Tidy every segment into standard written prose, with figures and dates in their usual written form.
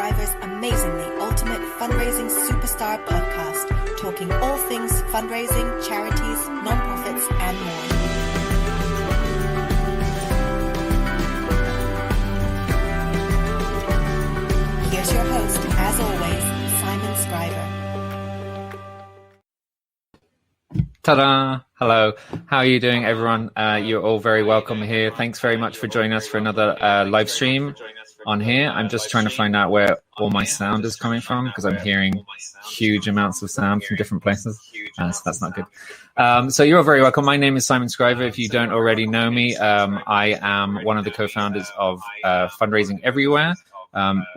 Scriver's amazingly ultimate fundraising superstar podcast, talking all things fundraising, charities, non-profits, and more. Here's your host, as always, Simon Scriver. Ta-da! Hello. How are you doing, everyone? You're all very welcome here. Thanks very much for joining us for another live stream on here. I'm just trying to find out where all my sound is coming from because I'm hearing huge amounts of sound from different places. So that's not good. So you're very welcome. My name is Simon Scriver. If you don't already know me, I am one of the co-founders of Fundraising Everywhere.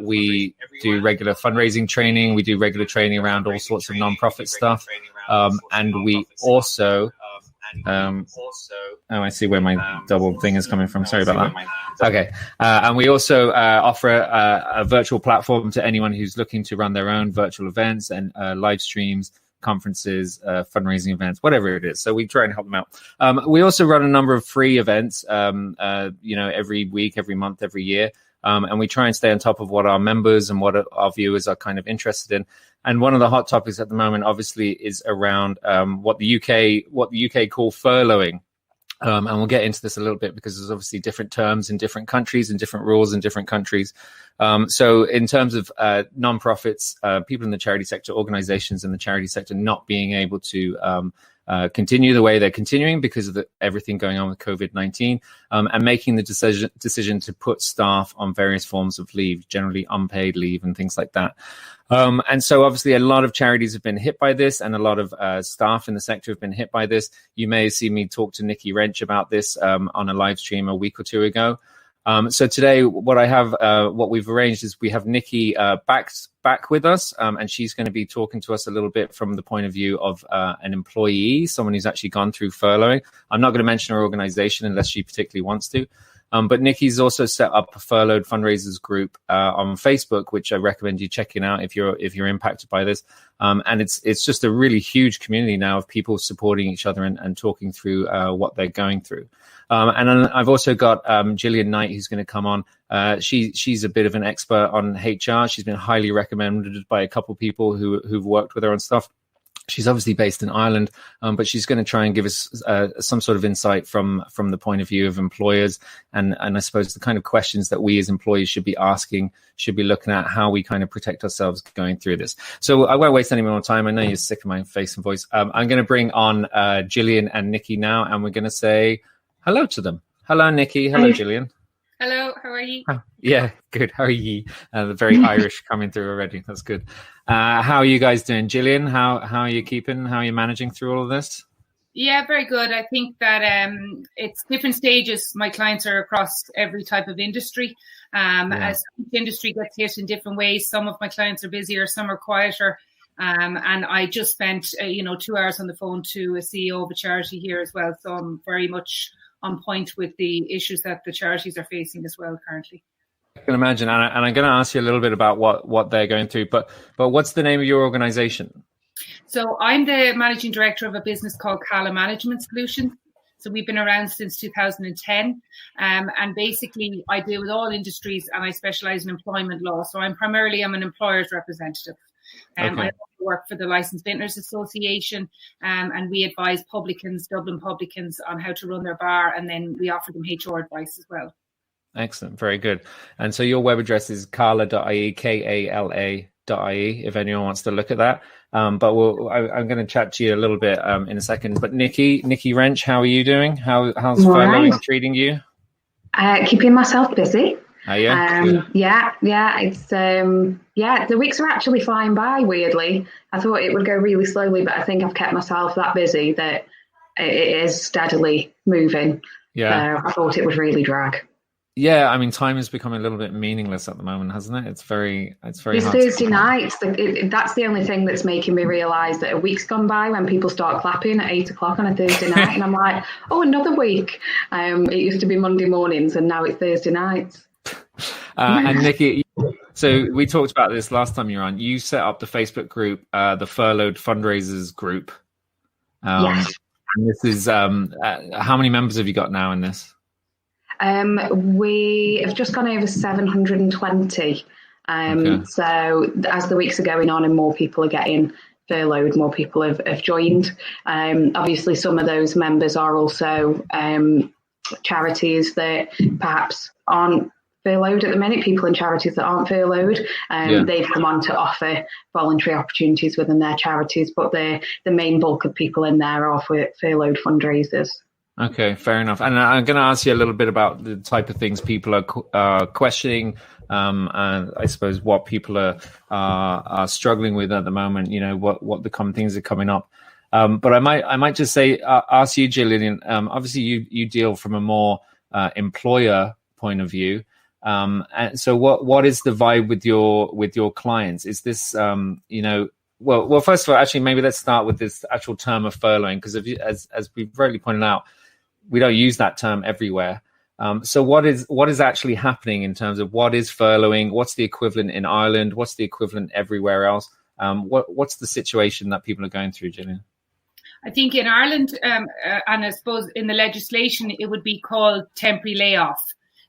We do regular fundraising training. We do regular training around all sorts of non-profit stuff. And we also, I see where my double thing is coming from. Sorry about that. Okay. And we also offer a virtual platform to anyone who's looking to run their own virtual events and live streams, conferences, fundraising events, whatever it is. So we try and help them out. We also run a number of free events, every week, every month, every year. And we try and stay on top of what our members and what our viewers are kind of interested in. And one of the hot topics at the moment, obviously, is around what the UK call furloughing. And we'll get into this a little bit because there's obviously different terms in different countries and different rules in different countries. So in terms of nonprofits, people in the charity sector, organizations in the charity sector not being able to continue the way they're continuing because of everything going on with COVID-19, and making the decision to put staff on various forms of leave, generally unpaid leave and things like that. And so obviously a lot of charities have been hit by this, and a lot of staff in the sector have been hit by this. You may have seen me talk to Nikki Wrench about this on a live stream a week or two ago. So today, what we've arranged is we have Nikki back with us, and she's going to be talking to us a little bit from the point of view of an employee, someone who's actually gone through furloughing. I'm not going to mention her organization unless she particularly wants to. But Nikki's also set up a furloughed fundraisers group on Facebook, which I recommend you checking out if you're impacted by this. And it's just a really huge community now of people supporting each other and talking through what they're going through. And then I've also got Gillian Knight, who's going to come on. She's a bit of an expert on HR. She's been highly recommended by a couple of people who've worked with her on stuff. She's obviously based in Ireland, but she's going to try and give us some sort of insight from the point of view of employers, and I suppose the kind of questions that we as employees should be asking, should be looking at how we kind of protect ourselves going through this. So I won't waste any more time. I know you're sick of my face and voice. I'm going to bring on Gillian and Nikki now, and we're going to say hello to them. Hello, Nikki. Hello, Gillian. Hello, how are you? Yeah, good. How are you? The very Irish coming through already. That's good. How are you guys doing? Gillian, how are you keeping? How are you managing through all of this? Yeah, very good. I think that it's different stages. My clients are across every type of industry. As each industry gets hit in different ways, some of my clients are busier, some are quieter. And I just spent, 2 hours on the phone to a CEO of a charity here as well. So I'm very much on point with the issues that the charities are facing as well currently. I can imagine, and I'm going to ask you a little bit about what they're going through, but what's the name of your organization? So I'm the managing director of a business called Kala Management Solutions. So we've been around since 2010, and basically I deal with all industries, and I specialize in employment law. So I'm an employer's representative. I also work for the Licensed Vintners Association, and we advise Dublin publicans on how to run their bar, and then we offer them HR advice as well. Excellent, very good. And so your web address is kala.ie, KALA.ie, if anyone wants to look at that. But I'm going to chat to you a little bit in a second. But Nikki Wrench, how are you doing? How's furloughing treating you? Keeping myself busy. Oh, yeah? It's the weeks are actually flying by, weirdly. I thought it would go really slowly, but I think I've kept myself that busy that it is steadily moving. Yeah. I thought it would really drag. Yeah, I mean, time has become a little bit meaningless at the moment, hasn't it? It's very It's hard. Thursday nights. That's the only thing that's making me realise that a week's gone by when people start clapping at 8:00 on a Thursday night, and I'm like, oh, another week. It used to be Monday mornings, and now it's Thursday nights. And Nikki, so we talked about this last time you were on. You set up the Facebook group, the Furloughed Fundraisers group. Yes. And this is how many members have you got now in this? We have just gone over 720. So as the weeks are going on and more people are getting furloughed, more people have joined. Obviously, some of those members are also charities that perhaps aren't furloughed at the minute, people in charities that aren't furloughed. They've come on to offer voluntary opportunities within their charities, but the main bulk of people in there are furloughed fundraisers. Okay, fair enough. And I'm going to ask you a little bit about the type of things people are questioning, and I suppose what people are struggling with at the moment. You know, what the common things are coming up. But I might just say, ask you, Gillian. Obviously, you deal from a more employer point of view. And so, what is the vibe with your clients? Is this well, first of all, actually, maybe let's start with this actual term of furloughing, because as we've rightly pointed out, we don't use that term everywhere. So what is actually happening in terms of what is furloughing? What's the equivalent in Ireland? What's the equivalent everywhere else? What's the situation that people are going through, Gillian? I think in Ireland, and I suppose in the legislation, it would be called temporary layoff.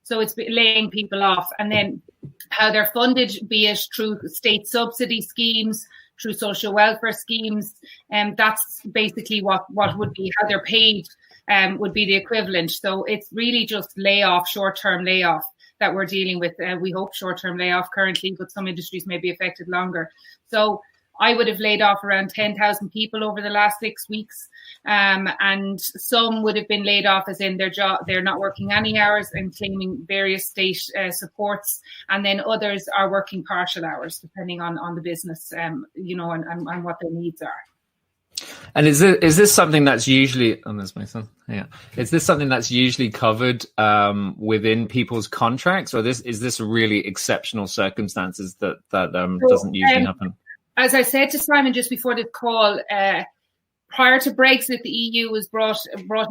So it's laying people off, and then how they're funded, be it through state subsidy schemes, through social welfare schemes, and that's basically what would be how they're paid. Would be the equivalent. So it's really just layoff, short-term layoff that we're dealing with. We hope short-term layoff currently, but some industries may be affected longer. So I would have laid off around 10,000 people over the last 6 weeks. And some would have been laid off as in their job, they're not working any hours and claiming various state supports. And then others are working partial hours, depending on the business, and what their needs are. And is this something that's usually? Oh, there's my son. Yeah, is this something that's usually covered within people's contracts, or is this really exceptional circumstances that doesn't usually happen? As I said to Simon just before the call, prior to Brexit, the EU was brought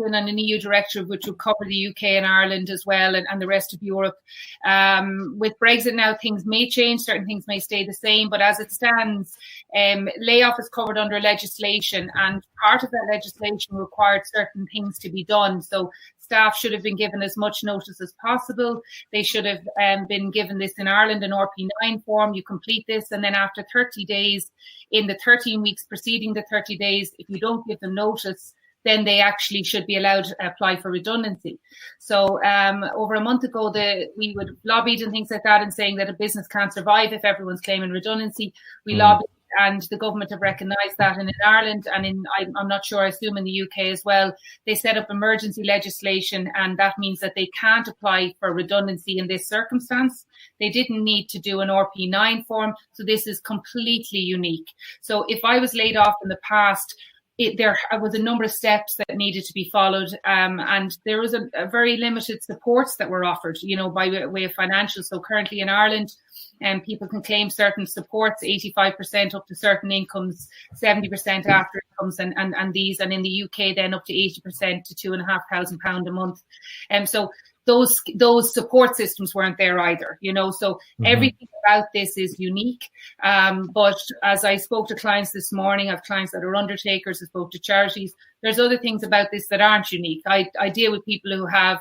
in on an EU directive which would cover the UK and Ireland as well, and the rest of Europe. With Brexit now, things may change, certain things may stay the same, but as it stands, layoff is covered under legislation, and part of that legislation required certain things to be done. So staff should have been given as much notice as possible. They should have been given this in Ireland, an RP9 form. You complete this, and then after 30 days, in the 13 weeks preceding the 30 days, if you don't give them notice, then they actually should be allowed to apply for redundancy. So over a month ago, we would lobbied and things like that, and saying that a business can't survive if everyone's claiming redundancy. We lobbied, and the government have recognised that. And in Ireland, and I'm not sure, I assume in the UK as well, they set up emergency legislation, and that means that they can't apply for redundancy in this circumstance. They didn't need to do an RP9 form, so this is completely unique. So if I was laid off in the past, there was a number of steps that needed to be followed, and there was a very limited supports that were offered, by way of financial. So currently in Ireland, people can claim certain supports, 85% up to certain incomes, 70% after incomes, and these, and in the UK then up to 80% to £2,500 a month. So those support systems weren't there either, so everything about this is unique. But as I spoke to clients this morning, I have clients that are undertakers, I spoke to charities. There's other things about this that aren't unique. I deal with people who have,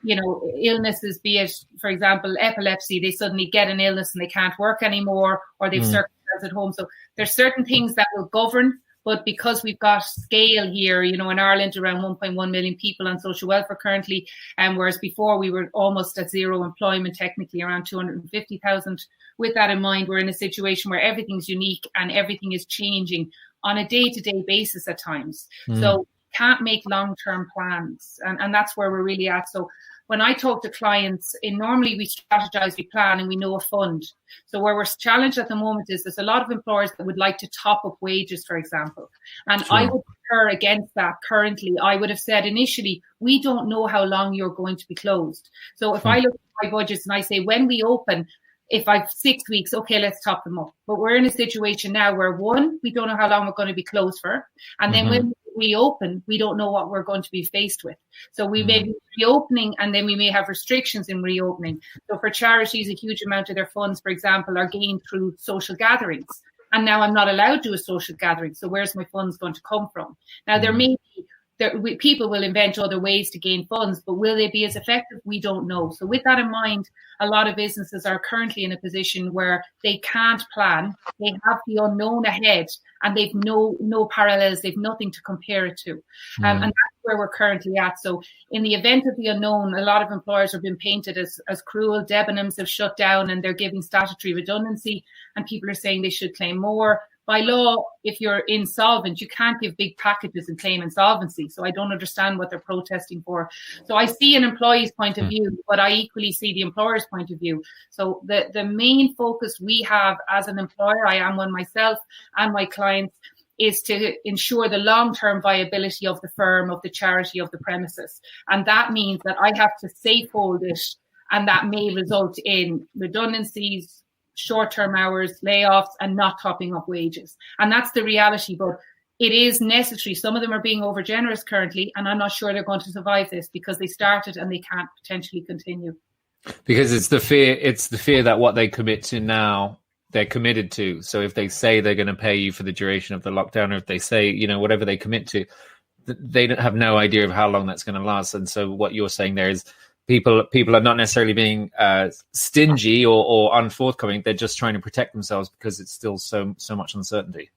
illnesses, be it, for example, epilepsy. They suddenly get an illness and they can't work anymore, or they've circumstances at home. So there's certain things that will govern. But because we've got scale here, in Ireland, around 1.1 million people on social welfare currently, whereas before we were almost at zero employment, technically around 250,000. With that in mind, we're in a situation where everything's unique and everything is changing on a day-to-day basis at times. So can't make long-term plans. And that's where we're really at. So when I talk to clients, normally we strategize, we plan, and we know a fund. So where we're challenged at the moment is there's a lot of employers that would like to top up wages, for example. And I would concur against that currently. I would have said initially, we don't know how long you're going to be closed. So if I look at my budgets and I say, when we open, if I've 6 weeks, okay, let's top them up. But we're in a situation now where, one, we don't know how long we're going to be closed for. And then when we open, we don't know what we're going to be faced with. So we may be reopening, and then we may have restrictions in reopening. So for charities, a huge amount of their funds, for example, are gained through social gatherings. And now I'm not allowed to do a social gathering. So where's my funds going to come from? Now, there people will invent other ways to gain funds, but will they be as effective? We don't know. So with that in mind, a lot of businesses are currently in a position where they can't plan. They have the unknown ahead, and they've no parallels. They've nothing to compare it to. And that's where we're currently at. So in the event of the unknown, a lot of employers have been painted as cruel. Debenhams have shut down and they're giving statutory redundancy, and people are saying they should claim more. By law, if you're insolvent, you can't give big packages and claim insolvency. So I don't understand what they're protesting for. So I see an employee's point of view, but I equally see the employer's point of view. So the main focus we have as an employer, I am one myself, and my clients, is to ensure the long-term viability of the firm, of the charity, of the premises. And that means that I have to safehold it, and that may result in redundancies, short-term hours, layoffs, and not topping up wages. And that's the reality, but it is necessary. Some of them are being overgenerous currently, and I'm not sure they're going to survive this because they started and they can't potentially continue. Because it's the fear that what they commit to now, they're committed to. So if they say they're going to pay you for the duration of the lockdown, or if they say, whatever they commit to, they don't have no idea of how long that's going to last. And so what you're saying there is, people are not necessarily being stingy or unforthcoming. They're just trying to protect themselves because it's still so much uncertainty.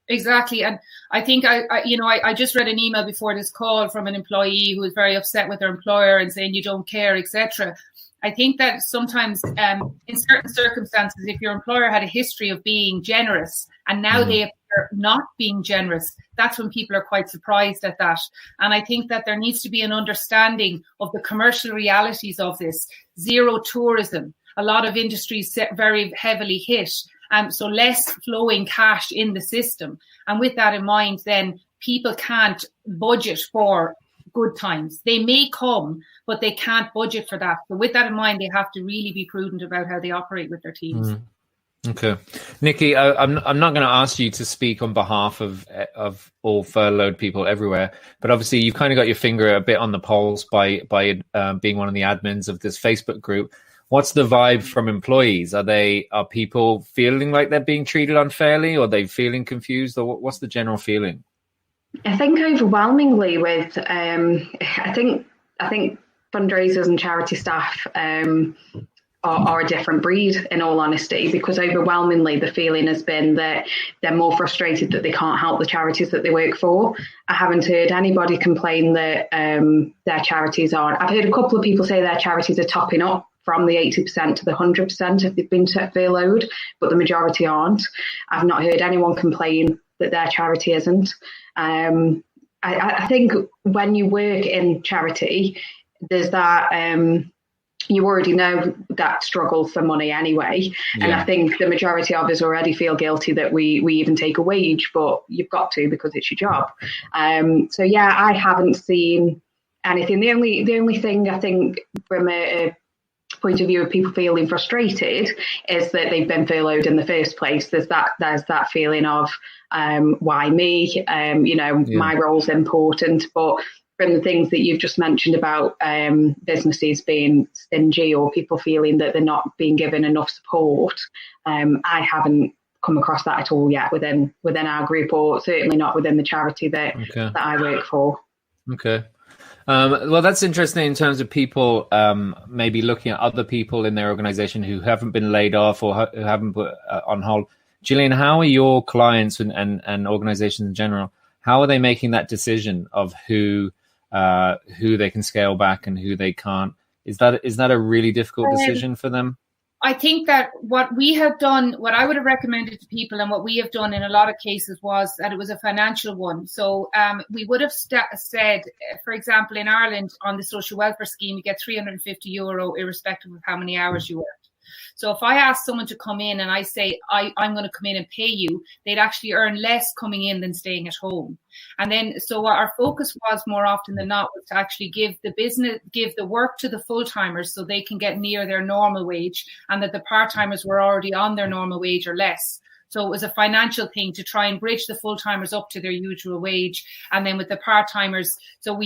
Exactly. And I think I just read an email before this call from an employee who was very upset with their employer and saying you don't care, etc. I think that sometimes in certain circumstances, if your employer had a history of being generous and now they appear not being generous, that's when people are quite surprised at that. And I think that there needs to be an understanding of the commercial realities of this. Zero tourism, a lot of industries very heavily hit, so less flowing cash in the system. And with that in mind, then people can't budget for good times. They may come, but they can't budget for that. So with that in mind, they have to really be prudent about how they operate with their teams. Okay, Nikki, I'm not going to ask you to speak on behalf of all furloughed people everywhere, but obviously you've kind of got your finger a bit on the pulse by being one of the admins of this Facebook group. What's the vibe from employees? Are people feeling like they're being treated unfairly, or are they feeling confused, or what's the general feeling? I think overwhelmingly with I think fundraisers and charity staff are a different breed, in all honesty, because overwhelmingly the feeling has been that they're more frustrated that they can't help the charities that they work for. I haven't heard anybody complain that their charities aren't. I've heard a couple of people say their charities are topping up from the 80% to the 100% if they've been furloughed, but the majority aren't. I've not heard anyone complain that their charity isn't. I think when you work in charity, there's that you already know that struggle for money anyway. Yeah. And I think the majority of us already feel guilty that we even take a wage, but you've got to because it's your job. So yeah, I haven't seen anything. The only thing I think from a point of view of people feeling frustrated is that they've been furloughed in the first place. There's that feeling of why me? My role's important, but from the things that you've just mentioned about businesses being stingy or people feeling that they're not being given enough support, I haven't come across that at all yet within our group, or certainly not within the charity that I work for. Okay. Well, that's interesting in terms of people maybe looking at other people in their organization who haven't been laid off or who haven't put on hold. Gillian, how are your clients and organizations in general, how are they making that decision of who they can scale back and who they can't? Is that a really difficult decision for them? I think that what we have done, what I would have recommended to people and what we have done in a lot of cases was that it was a financial one. So we would have said, for example, in Ireland on the social welfare scheme, you get €350 irrespective of how many hours you work. So if I ask someone to come in and I say, I'm going to come in and pay you, they'd actually earn less coming in than staying at home. And then, so our focus was more often than not was to actually give the work to the full-timers so they can get near their normal wage, and that the part-timers were already on their normal wage or less. So it was a financial thing to try and bridge the full-timers up to their usual wage. And then with the part-timers, so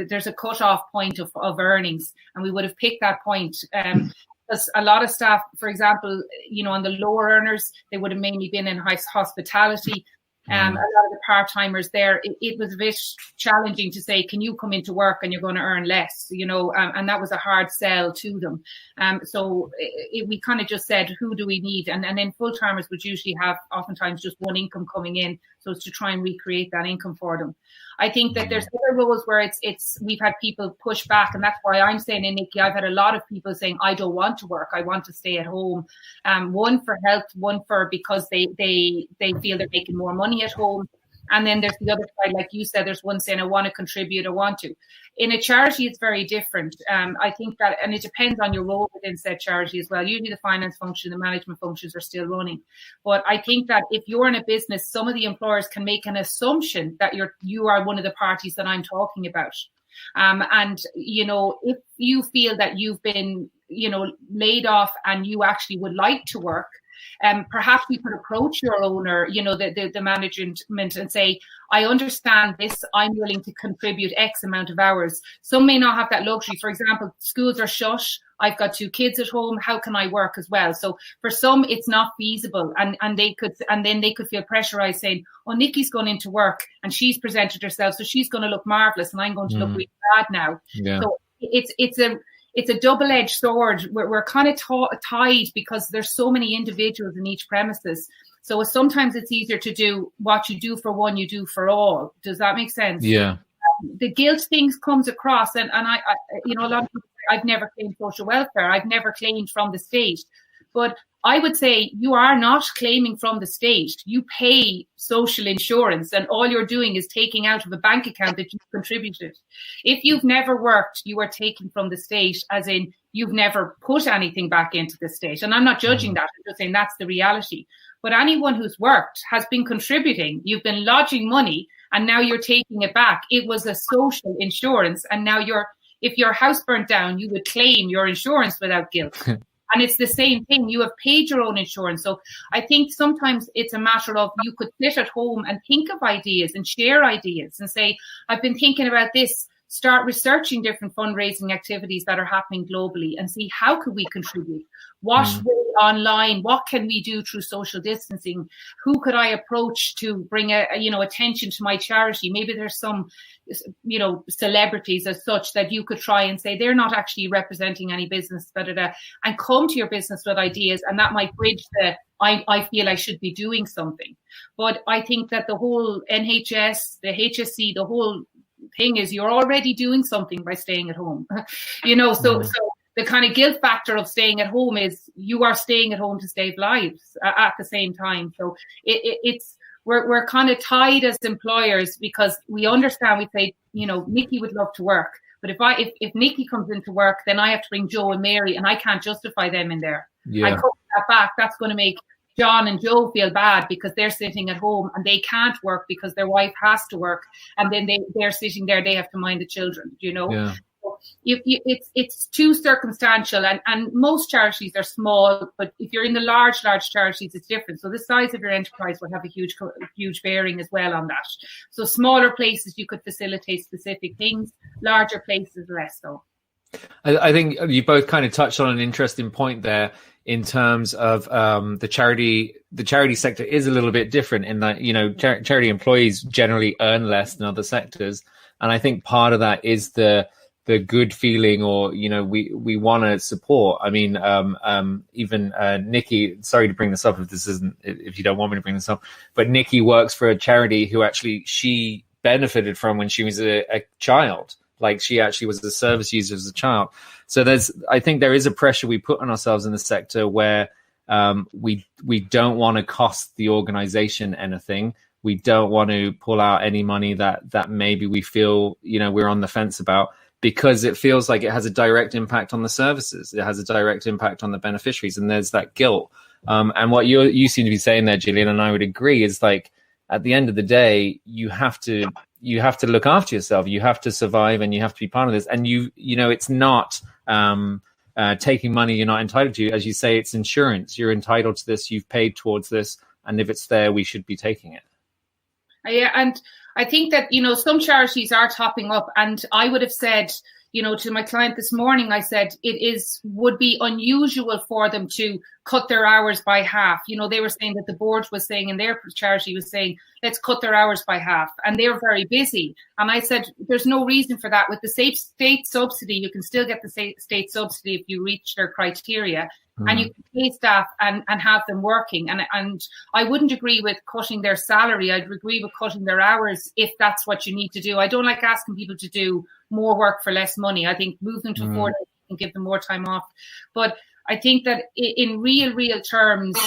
there's a cut-off point of earnings, and we would have picked that point. Because a lot of staff, for example, on the lower earners, they would have mainly been in hospitality. A lot of the part-timers there, it was a bit challenging to say, can you come into work and you're going to earn less, and that was a hard sell to them. So we kind of just said, who do we need? And then full-timers would usually have oftentimes just one income coming in. So it's to try and recreate that income for them. I think that there's other roles where we've had people push back, and that's why I'm saying, and Nikki, I've had a lot of people saying, I don't want to work, I want to stay at home. One for health, one for because they feel they're making more money at home. And then there's the other side, like you said, there's one saying, I want to contribute, I want to. In a charity, it's very different. I think that, and it depends on your role within said charity as well. Usually the finance function, the management functions are still running. But I think that if you're in a business, some of the employers can make an assumption that you are one of the parties that I'm talking about. And, if you feel that you've been, laid off and you actually would like to work, perhaps you could approach your owner, the management, and say, I understand this, I'm willing to contribute X amount of hours. Some may not have that luxury. For example, schools are shut. I've got 2 kids at home. How can I work as well? So for some, it's not feasible. And then they could feel pressurized saying, oh, Nikki's gone into work and she's presented herself, so she's going to look marvelous and I'm going to look really bad now. Yeah. So it's a double-edged sword. We're kind of tied because there's so many individuals in each premises. So sometimes it's easier to do what you do for one, you do for all. Does that make sense? Yeah. The guilt thing comes across, and I a lot of people say, I've never claimed social welfare. I've never claimed from the state. But I would say you are not claiming from the state. You pay social insurance, and all you're doing is taking out of a bank account that you've contributed. If you've never worked, you are taking from the state, as in you've never put anything back into the state. And I'm not judging that. I'm just saying that's the reality. But anyone who's worked has been contributing. You've been lodging money, and now you're taking it back. It was a social insurance, and now if your house burnt down, you would claim your insurance without guilt. And it's the same thing. You have paid your own insurance. So I think sometimes it's a matter of you could sit at home and think of ideas and share ideas and say, I've been thinking about this. Start researching different fundraising activities that are happening globally and see how could we contribute. What way online? What can we do through social distancing? Who could I approach to bring attention to my charity? Maybe there's some, celebrities as such that you could try and say they're not actually representing any business, and come to your business with ideas, and that might bridge I feel I should be doing something. But I think that the whole NHS, the HSC, the whole thing is you're already doing something by staying at home. So the kind of guilt factor of staying at home is you are staying at home to save lives at the same time. So we're kind of tied as employers because we understand. We say, Nikki would love to work, but if Nikki comes into work, then I have to bring Joe and Mary, and I can't justify them in there. I cut that back. That's going to make John and Joe feel bad because they're sitting at home and they can't work because their wife has to work, and then they're sitting there, they have to mind the children, Yeah. So it's too circumstantial, and most charities are small, but if you're in the large charities, it's different. So the size of your enterprise will have a huge bearing as well on that. So smaller places you could facilitate specific things, larger places less so. I think you both kind of touched on an interesting point there in terms of the charity sector is a little bit different in that, charity employees generally earn less than other sectors. And I think part of that is the good feeling, or, we want to support. I mean, even Nikki, sorry to bring this up if you don't want me to bring this up, but Nikki works for a charity who actually she benefited from when she was a child. Like she actually was a service user as a child. So I think there is a pressure we put on ourselves in the sector where we don't want to cost the organization anything. We don't want to pull out any money that maybe we feel, we're on the fence about, because it feels like it has a direct impact on the services. It has a direct impact on the beneficiaries, and there's that guilt. And what you seem to be saying there, Gillian, and I would agree, is like at the end of the day, you have to look after yourself. You have to survive, and you have to be part of this. And it's not taking money you're not entitled to. As you say, it's insurance. You're entitled to this. You've paid towards this, and if it's there, we should be taking it. Yeah, and I think that some charities are topping up, and I would have said, to my client this morning, I said would be unusual for them to cut their hours by half. They were saying that the board was saying, and their charity was saying, let's cut their hours by half. And they're very busy. And I said, there's no reason for that. With the state subsidy, you can still get the state subsidy if you reach their criteria. And you can pay staff and have them working. And I wouldn't agree with cutting their salary. I'd agree with cutting their hours if that's what you need to do. I don't like asking people to do more work for less money. I think move them to 4 days and give them more time off. But I think that in real terms,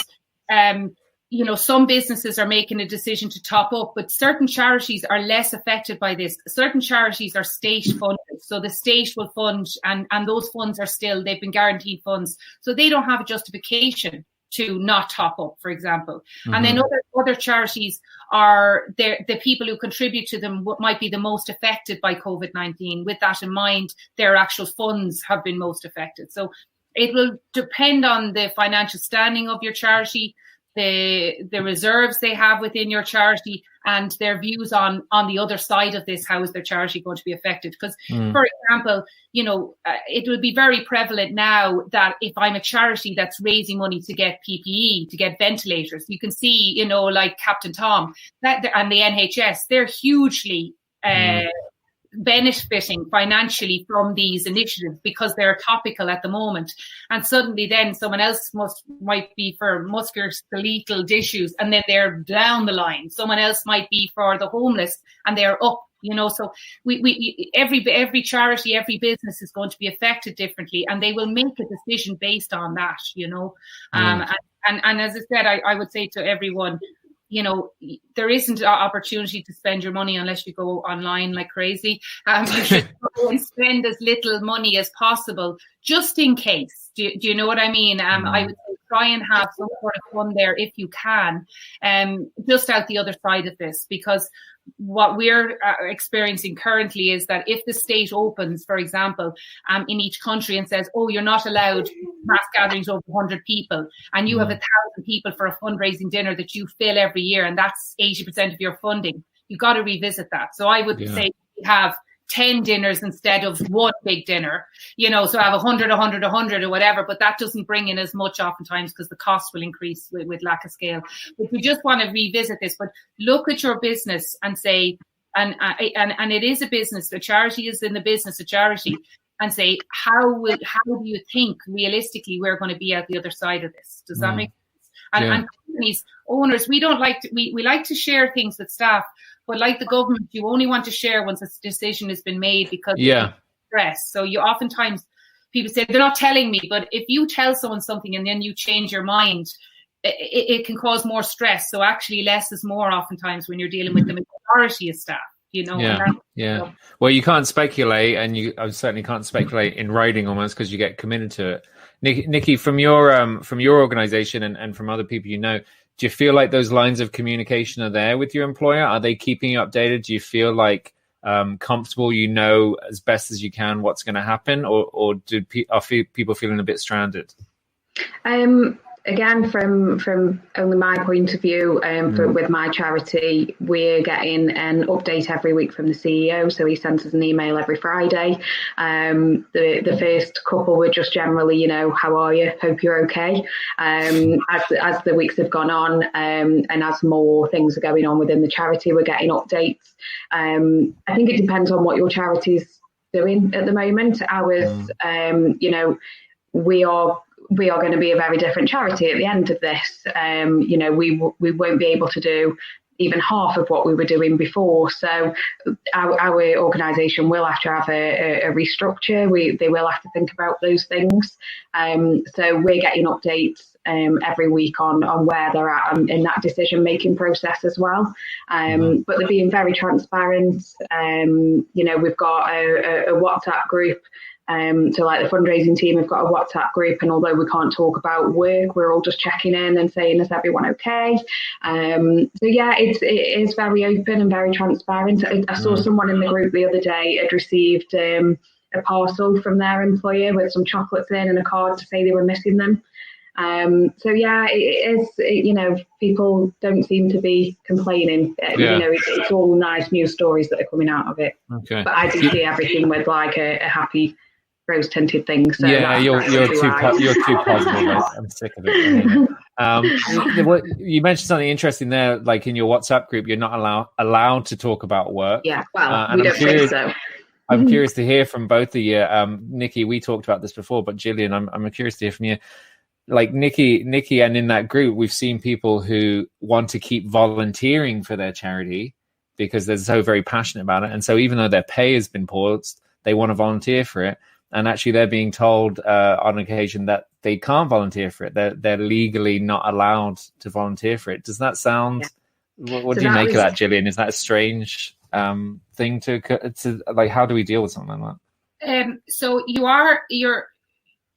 some businesses are making a decision to top up, but certain charities are less affected by this. Certain charities are state funded. So the state will fund, and those funds they've been guaranteed funds. So they don't have a justification to not top up, for example. And then other charities are the people who contribute to them might be the most affected by COVID-19. With that in mind, their actual funds have been most affected. So it will depend on the financial standing of your charity, the reserves they have within your charity, and their views on the other side of this. How is their charity going to be affected? Because, for example, it will be very prevalent now that if I'm a charity that's raising money to get PPE, to get ventilators, you can see, like Captain Tom and the NHS, they're hugely benefiting financially from these initiatives because they're topical at the moment. And suddenly then someone else might be for musculoskeletal issues, and then they're down the line. Someone else might be for the homeless, and they're up. So every charity, every business is going to be affected differently, and they will make a decision based on that. And as I said, I would say to everyone, there isn't an opportunity to spend your money unless you go online like crazy. You should go and spend as little money as possible, just in case. Do you know what I mean? I would say try and have some sort of fun there if you can, just out the other side of this, because what we're experiencing currently is that if the state opens, for example, in each country and says, you're not allowed mass gatherings over 100 people, and you have 1,000 people for a fundraising dinner that you fill every year, and that's 80% of your funding, you've got to revisit that. So I would say we have 10 dinners instead of one big dinner, so I have 100 or whatever, but that doesn't bring in as much oftentimes because the cost will increase with lack of scale. But we just want to revisit this, but look at your business and say, and it is a business, a charity is in the business of charity, and say, how do you think realistically we're going to be at the other side of this? Does that make sense? And companies, owners, we like to share things with staff, but like the government, you only want to share once a decision has been made because of stress. So you oftentimes, people say, they're not telling me, but if you tell someone something and then you change your mind, it can cause more stress. So actually less is more oftentimes when you're dealing with the majority of staff. Well, you can't speculate, and I certainly can't speculate in writing almost because you get committed to it. Nikki, from your organization and from other people do you feel like those lines of communication are there with your employer? Are they keeping you updated? Do you feel like comfortable, as best as you can what's going to happen, or are people feeling a bit stranded? Again, from only my point of view, with my charity, we're getting an update every week from the CEO. So he sends us an email every Friday. The first couple were just generally, how are you? Hope you're okay. As the weeks have gone on, and as more things are going on within the charity, we're getting updates. I think it depends on what your charity's doing at the moment. Ours, we are going to be a very different charity at the end of this. We won't be able to do even half of what we were doing before. So our organisation will have to have a restructure. They will have to think about those things. So we're getting updates every week on where they're at in that decision-making process as well. But they're being very transparent. We've got a WhatsApp group. So like the fundraising team, we've got a WhatsApp group, and although we can't talk about work, we're all just checking in and saying, is everyone okay? So yeah, it is very open and very transparent. I saw someone in the group the other day had received a parcel from their employer with some chocolates in and a card to say they were missing them. So yeah, it is. People don't seem to be complaining. It's all nice news stories that are coming out of it. Okay. But I do see everything with like a happy rose-tinted thing. So yeah, you're too positive. I'm sick of it. You mentioned something interesting there, like in your WhatsApp group, you're not allowed to talk about work. Yeah, well, and we don't think so. I'm curious to hear from both of you. Nikki, we talked about this before, but Gillian, I'm curious to hear from you. Like Nikki, and in that group, we've seen people who want to keep volunteering for their charity because they're so very passionate about it. And so even though their pay has been paused, they want to volunteer for it. And actually they're being told on occasion that they can't volunteer for it. They're legally not allowed to volunteer for it. Does that sound, what do you make of that, Gillian? Is that a strange thing to like, how do we deal with something like that? So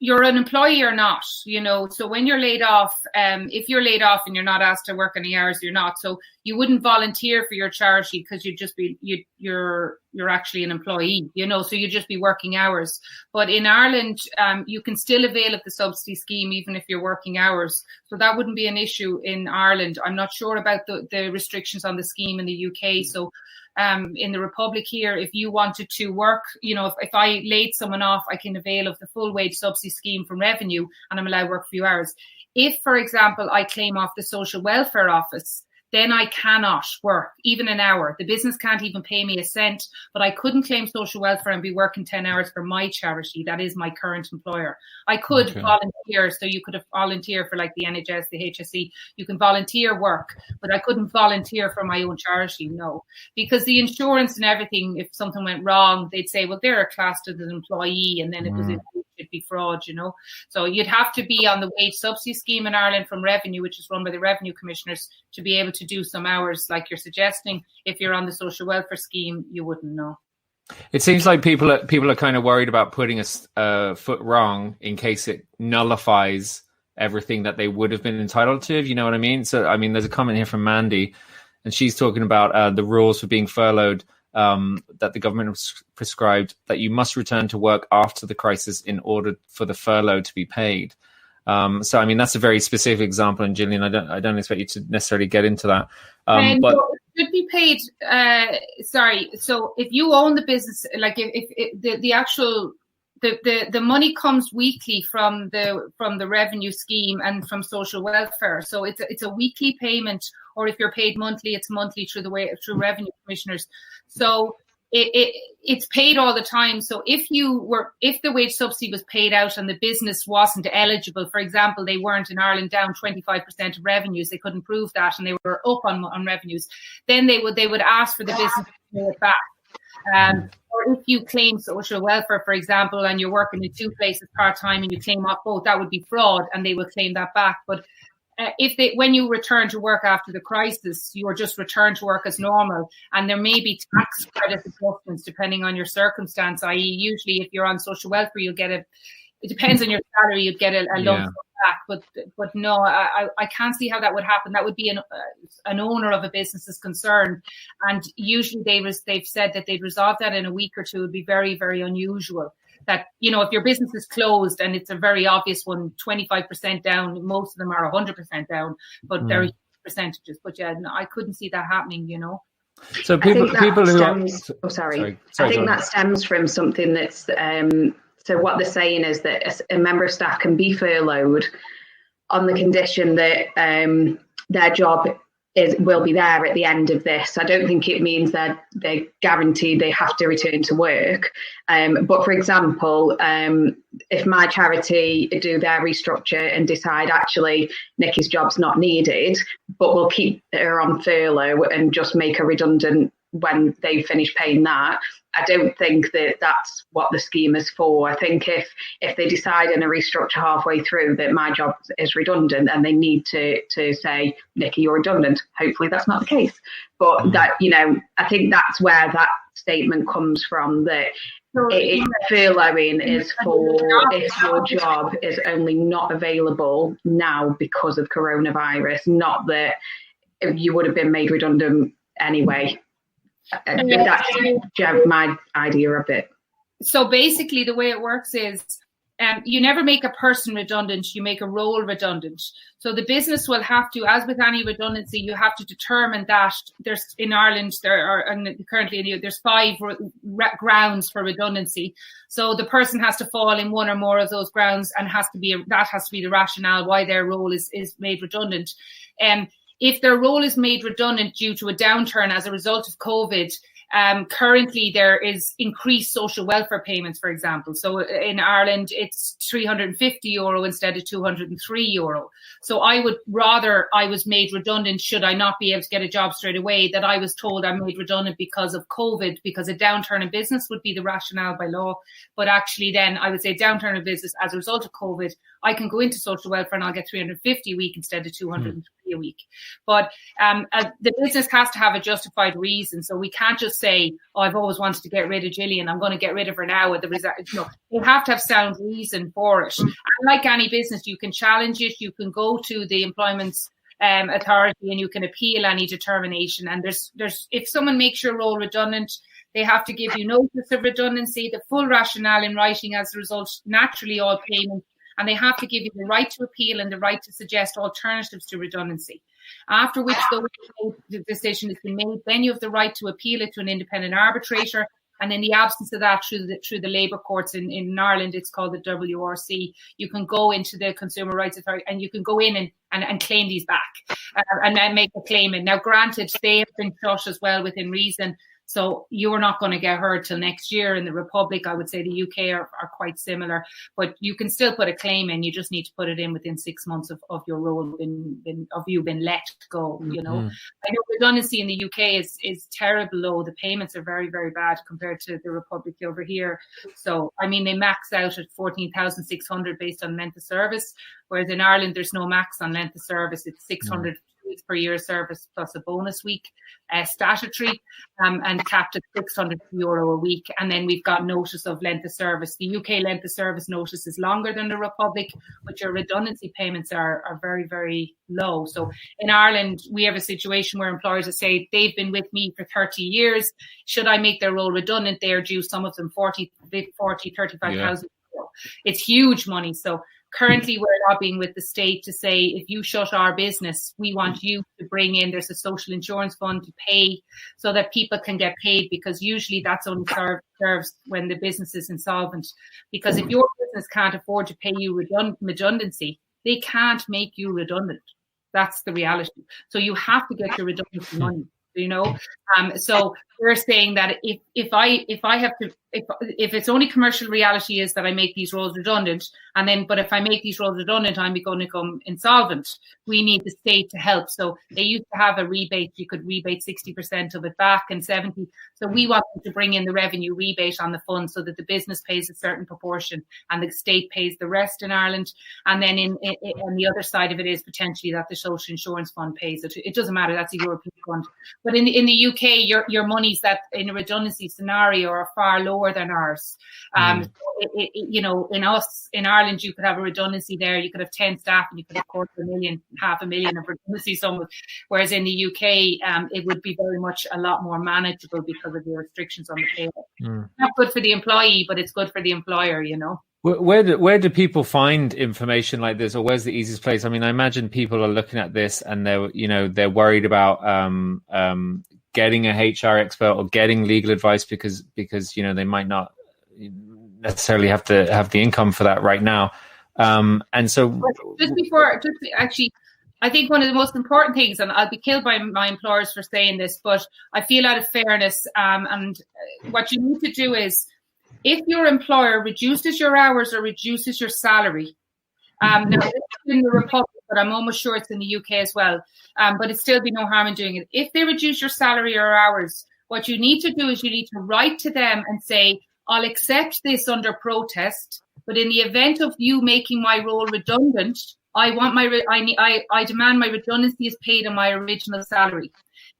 you're an employee or not, so when you're laid off, if you're laid off and you're not asked to work any hours, you're not. So you wouldn't volunteer for your charity because you'd just be, you're actually an employee, so you'd just be working hours. But in Ireland, you can still avail of the subsidy scheme, even if you're working hours. So that wouldn't be an issue in Ireland. I'm not sure about the restrictions on the scheme in the UK. So in the Republic here, if you wanted to work, if I laid someone off, I can avail of the full wage subsidy scheme from revenue and I'm allowed to work a few hours. If, for example, I claim off the social welfare office, then I cannot work even an hour. The business can't even pay me a cent, but I couldn't claim social welfare and be working 10 hours for my charity. That is my current employer. I could volunteer. So you could have volunteer for like the NHS, the HSE. You can volunteer work, but I couldn't volunteer for my own charity. No, because the insurance and everything, if something went wrong, they'd say, well, they're classed as an employee. And then it'd be fraud, So you'd have to be on the wage subsidy scheme in Ireland from revenue, which is run by the revenue commissioners, to be able to do some hours like you're suggesting. If you're on the social welfare scheme, you wouldn't know. It seems like people are kind of worried about putting a foot wrong in case it nullifies everything that they would have been entitled to, if you know what I mean. So, I mean, there's a comment here from Mandy, and she's talking about the rules for being furloughed that the government has prescribed, that you must return to work after the crisis in order for the furlough to be paid. So, I mean, that's a very specific example. And Gillian, I don't expect you to necessarily get into that. But it should be paid. So if you own the business, like if the actual the money comes weekly from the revenue scheme and from social welfare. So it's a weekly payment, or if you're paid monthly, it's monthly through revenue commissioners. So it's paid all the time. So if the wage subsidy was paid out and the business wasn't eligible, for example, they weren't in Ireland down 25% of revenues, they couldn't prove that, and they were up on revenues, then they would ask for the business to pay it back. Or if you claim social welfare, for example, and you're working in two places part-time and you claim off both, that would be fraud, and they will claim that back. But when you return to work after the crisis, you are just returned to work as normal, and there may be tax credit adjustments depending on your circumstance. I.e., usually if you're on social welfare, you'll get it depends on your salary, you'd get a lump sum back. But no, I can't see how that would happen. That would be an owner of a business's concern, and usually they've said that they'd resolve that in a week or two. It would be very, very unusual. That, if your business is closed and it's a very obvious one, 25% down, most of them are 100% down, but very percentages. But yeah, no, I couldn't see that happening, So people who sorry, I think that stems from something that's so what they're saying is that a member of staff can be furloughed on the condition that their job will be there at the end of this. I don't think it means that they're guaranteed they have to return to work. But for example, if my charity do their restructure and decide actually Nikki's job's not needed, but we'll keep her on furlough and just make her redundant when they finish paying that, I don't think that that's what the scheme is for. I think if they decide in a restructure halfway through that my job is redundant and they need to say, Nikki, you're redundant, hopefully that's not the case. But that, I think that's where that statement comes from, that furloughing is for if your job is only not available now because of coronavirus, not that you would have been made redundant anyway. That's my idea of it. So basically the way it works is you never make a person redundant, you make a role redundant. So the business will have to, as with any redundancy, you have to determine that there's in Ireland, there's 5 grounds for redundancy. So the person has to fall in one or more of those grounds, and that has to be the rationale why their role is made redundant. If their role is made redundant due to a downturn as a result of COVID, currently there is increased social welfare payments, for example. So in Ireland, it's €350 instead of €203. So I would rather I was made redundant should I not be able to get a job straight away, that I was told I'm made redundant because of COVID, because a downturn in business would be the rationale by law. But actually then I would say downturn in business as a result of COVID, I can go into social welfare and I'll get $350 a week instead of $203 a week. But the business has to have a justified reason. So we can't just say, oh, I've always wanted to get rid of Gillian, I'm going to get rid of her now. You have to have sound reason for it. And like any business, you can challenge it. You can go to the employment authority and you can appeal any determination. And there's if someone makes your role redundant, they have to give you notice of redundancy, the full rationale in writing as a result, naturally all payments. And they have to give you the right to appeal and the right to suggest alternatives to redundancy. After which the decision has been made, then you have the right to appeal it to an independent arbitrator. And in the absence of that, through the labour courts in Ireland, it's called the WRC. You can go into the Consumer Rights Authority and you can go in and claim these back and then make a claim. And now, granted, they have been shut as well within reason. So you're not going to get heard till next year. In the Republic, I would say the UK are quite similar, but you can still put a claim in. You just need to put it in within 6 months of your role of you being let go. You know, I know redundancy in the UK is terrible low. The payments are very, very bad compared to the Republic over here. So I mean, they max out at 14,600 based on length of service, whereas in Ireland there's no max on length of service. It's 600 weeks per year service plus a bonus week, statutory, and capped at €600 a week. And then we've got notice of length of service. The UK length of service notice is longer than the Republic, but your redundancy payments are very, very low. So in Ireland, we have a situation where employers will say they've been with me for 30 years. Should I make their role redundant? They are due, some of them 35,000 euro. It's huge money. So currently, we're lobbying with the state to say, if you shut our business, we want you to bring in, there's a social insurance fund to pay so that people can get paid, because usually that's only serves when the business is insolvent. Because if your business can't afford to pay you redundancy, they can't make you redundant. That's the reality. So you have to get your redundancy money. You know, so we're saying that if it's only commercial reality is that I make these roles redundant, but if I make these roles redundant, I'm going to become insolvent. We need the state to help. So they used to have a rebate. You could rebate 60% of it back and 70%. So we want them to bring in the revenue rebate on the fund so that the business pays a certain proportion and the state pays the rest in Ireland. And then on the other side of it is potentially that the social insurance fund pays it. It doesn't matter. That's a European fund. But in the UK, your monies that in a redundancy scenario are far lower than ours. In Ireland, you could have a redundancy there. You could have 10 staff and you could have $250,000 of redundancy sum. Whereas in the UK, it would be very much a lot more manageable because of the restrictions on the payroll. Not good for the employee, but it's good for the employer, you know. Where do people find information like this, or where's the easiest place? I mean, I imagine people are looking at this and they're worried about getting a HR expert or getting legal advice because they might not necessarily have the income for that right now. And so, I think one of the most important things, and I'll be killed by my employers for saying this, but I feel out of fairness, and what you need to do is, if your employer reduces your hours or reduces your salary, now it's in the Republic, but I'm almost sure it's in the UK as well, but it'd still be no harm in doing it. If they reduce your salary or hours, what you need to do is you need to write to them and say, I'll accept this under protest, but in the event of you making my role redundant, I demand my redundancy is paid on my original salary.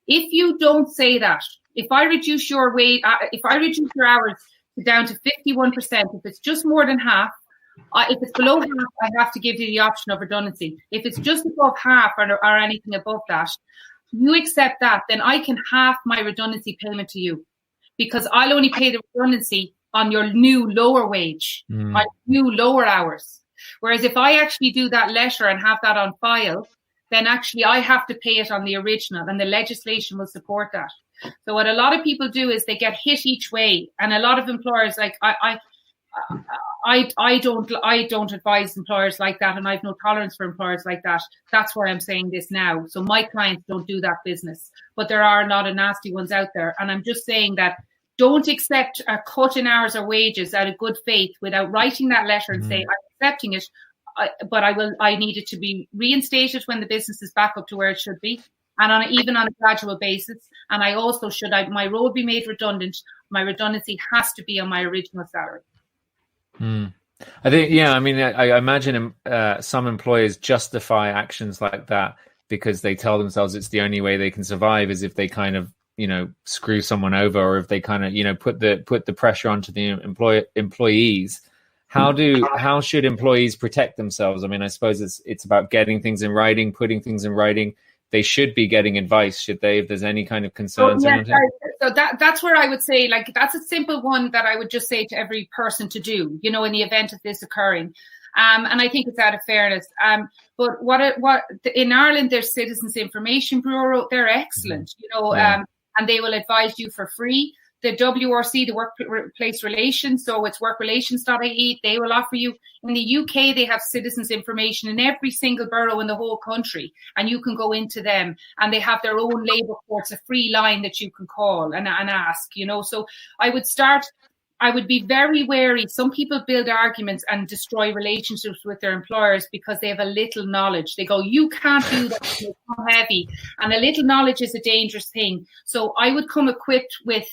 If you don't say that, if I reduce your hours down to 51%, if it's just more than half, if it's below half, I have to give you the option of redundancy. If it's just above half or anything above that, you accept that, then I can half my redundancy payment to you, because I'll only pay the redundancy on your new lower wage, on new lower hours. Whereas if I actually do that letter and have that on file, then actually I have to pay it on the original, and the legislation will support that. So what a lot of people do is they get hit each way, and a lot of employers, like I don't advise employers like that, and I have no tolerance for employers like that. That's why I'm saying this now. So my clients don't do that business, but there are a lot of nasty ones out there, and I'm just saying that don't accept a cut in hours or wages out of good faith without writing that letter and saying I'm accepting it. But I need it to be reinstated when the business is back up to where it should be, and even on a gradual basis. And I also my role be made redundant. My redundancy has to be on my original salary. I think, I mean, I imagine some employers justify actions like that because they tell themselves it's the only way they can survive is if they kind of, screw someone over, or if they kind of, put the pressure onto the employees. How should employees protect themselves? I mean, I suppose it's about getting things in writing, putting things in writing. They should be getting advice, should they, if there's any kind of concerns around it? So that's where I would say, like, that's a simple one that I would just say to every person to do, in the event of this occurring. And I think it's out of fairness. But what in Ireland, there's Citizens Information Bureau. They're excellent, and they will advise you for free. The WRC, the Workplace Relations, so it's workrelations.ie, they will offer you. In the UK, they have citizens information in every single borough in the whole country, and you can go into them, and they have their own labour courts, a free line that you can call and ask, So I would be very wary. Some people build arguments and destroy relationships with their employers because they have a little knowledge. They go, you can't do that, it's so heavy. And a little knowledge is a dangerous thing. So I would come equipped with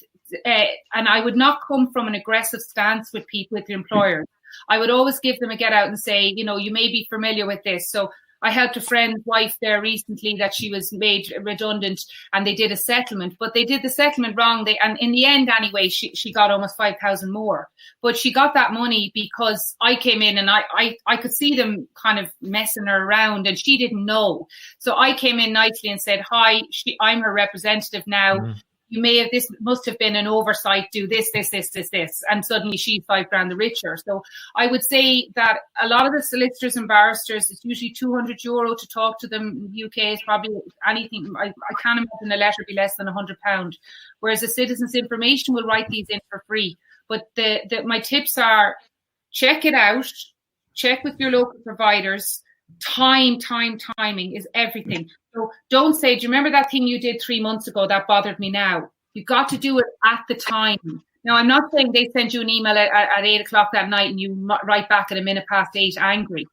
and I would not come from an aggressive stance with the employers. I would always give them a get out and say, you may be familiar with this. So I helped a friend's wife there recently that she was made redundant, and they did a settlement, but they did the settlement wrong. And in the end, anyway, she got almost 5,000 more, but she got that money because I came in and I could see them kind of messing her around, and she didn't know. So I came in nicely and said, hi, I'm her representative now. This must have been an oversight, do this. And suddenly she's $5,000 the richer. So I would say that a lot of the solicitors and barristers, it's usually €200 to talk to them. In the UK is probably anything. I can't imagine a letter be less than £100. Whereas the Citizens Information will write these in for free. But my tips are, check it out, check with your local providers. Timing is everything. So don't say, do you remember that thing you did 3 months ago that bothered me now? You got to do it at the time. Now, I'm not saying they send you an email at 8 o'clock that night and you write back at 8:01 angry.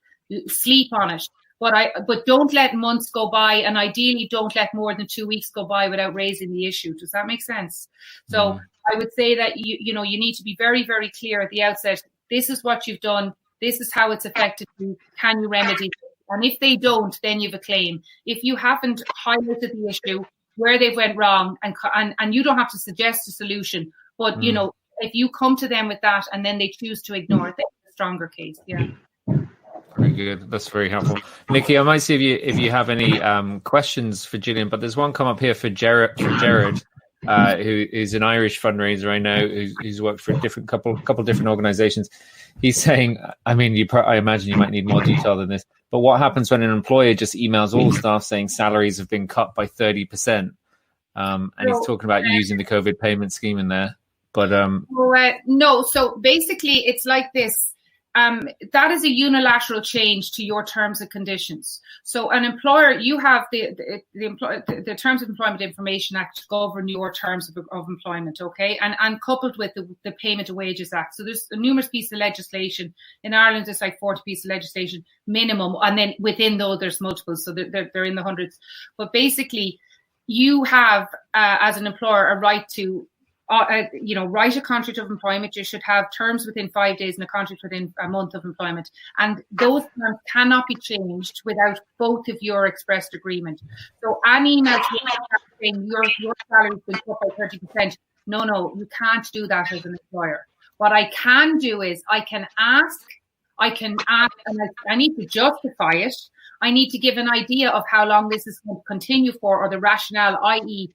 Sleep on it. But don't let months go by, and ideally don't let more than 2 weeks go by without raising the issue. Does that make sense? So I would say that you need to be very, very clear at the outset. This is what you've done. This is how it's affected you. Can you remedy it? And if they don't, then you have a claim. If you haven't highlighted the issue, where they went wrong, and you don't have to suggest a solution, but if you come to them with that and then they choose to ignore it, that's a stronger case. Yeah. Very good. That's very helpful. Nikki, I might see if you have any questions for Gillian, but there's one come up here for Jared, who is an Irish fundraiser I know, who's worked for a couple different organizations. He's saying, I mean, I imagine you might need more detail than this, but what happens when an employer just emails all the staff saying salaries have been cut by 30%? And he's talking about using the COVID payment scheme in there. But no, so basically it's like this. That is a unilateral change to your terms and conditions. So an employer, you have the Terms of Employment Information Act to govern your terms of employment, okay? And coupled with the Payment of Wages Act. So there's numerous pieces of legislation. In Ireland, there's like 40 pieces of legislation minimum. And then within those, there's multiples. So they're in the hundreds. But basically, you have, as an employer, a right to write a contract of employment. You should have terms within 5 days and a contract within a month of employment. And those terms cannot be changed without both of your expressed agreement. So any email saying your salary has been cut by 30%, no, you can't do that as an employer. What I can do is I can ask, and I need to justify it. I need to give an idea of how long this is going to continue for, or the rationale, i.e.,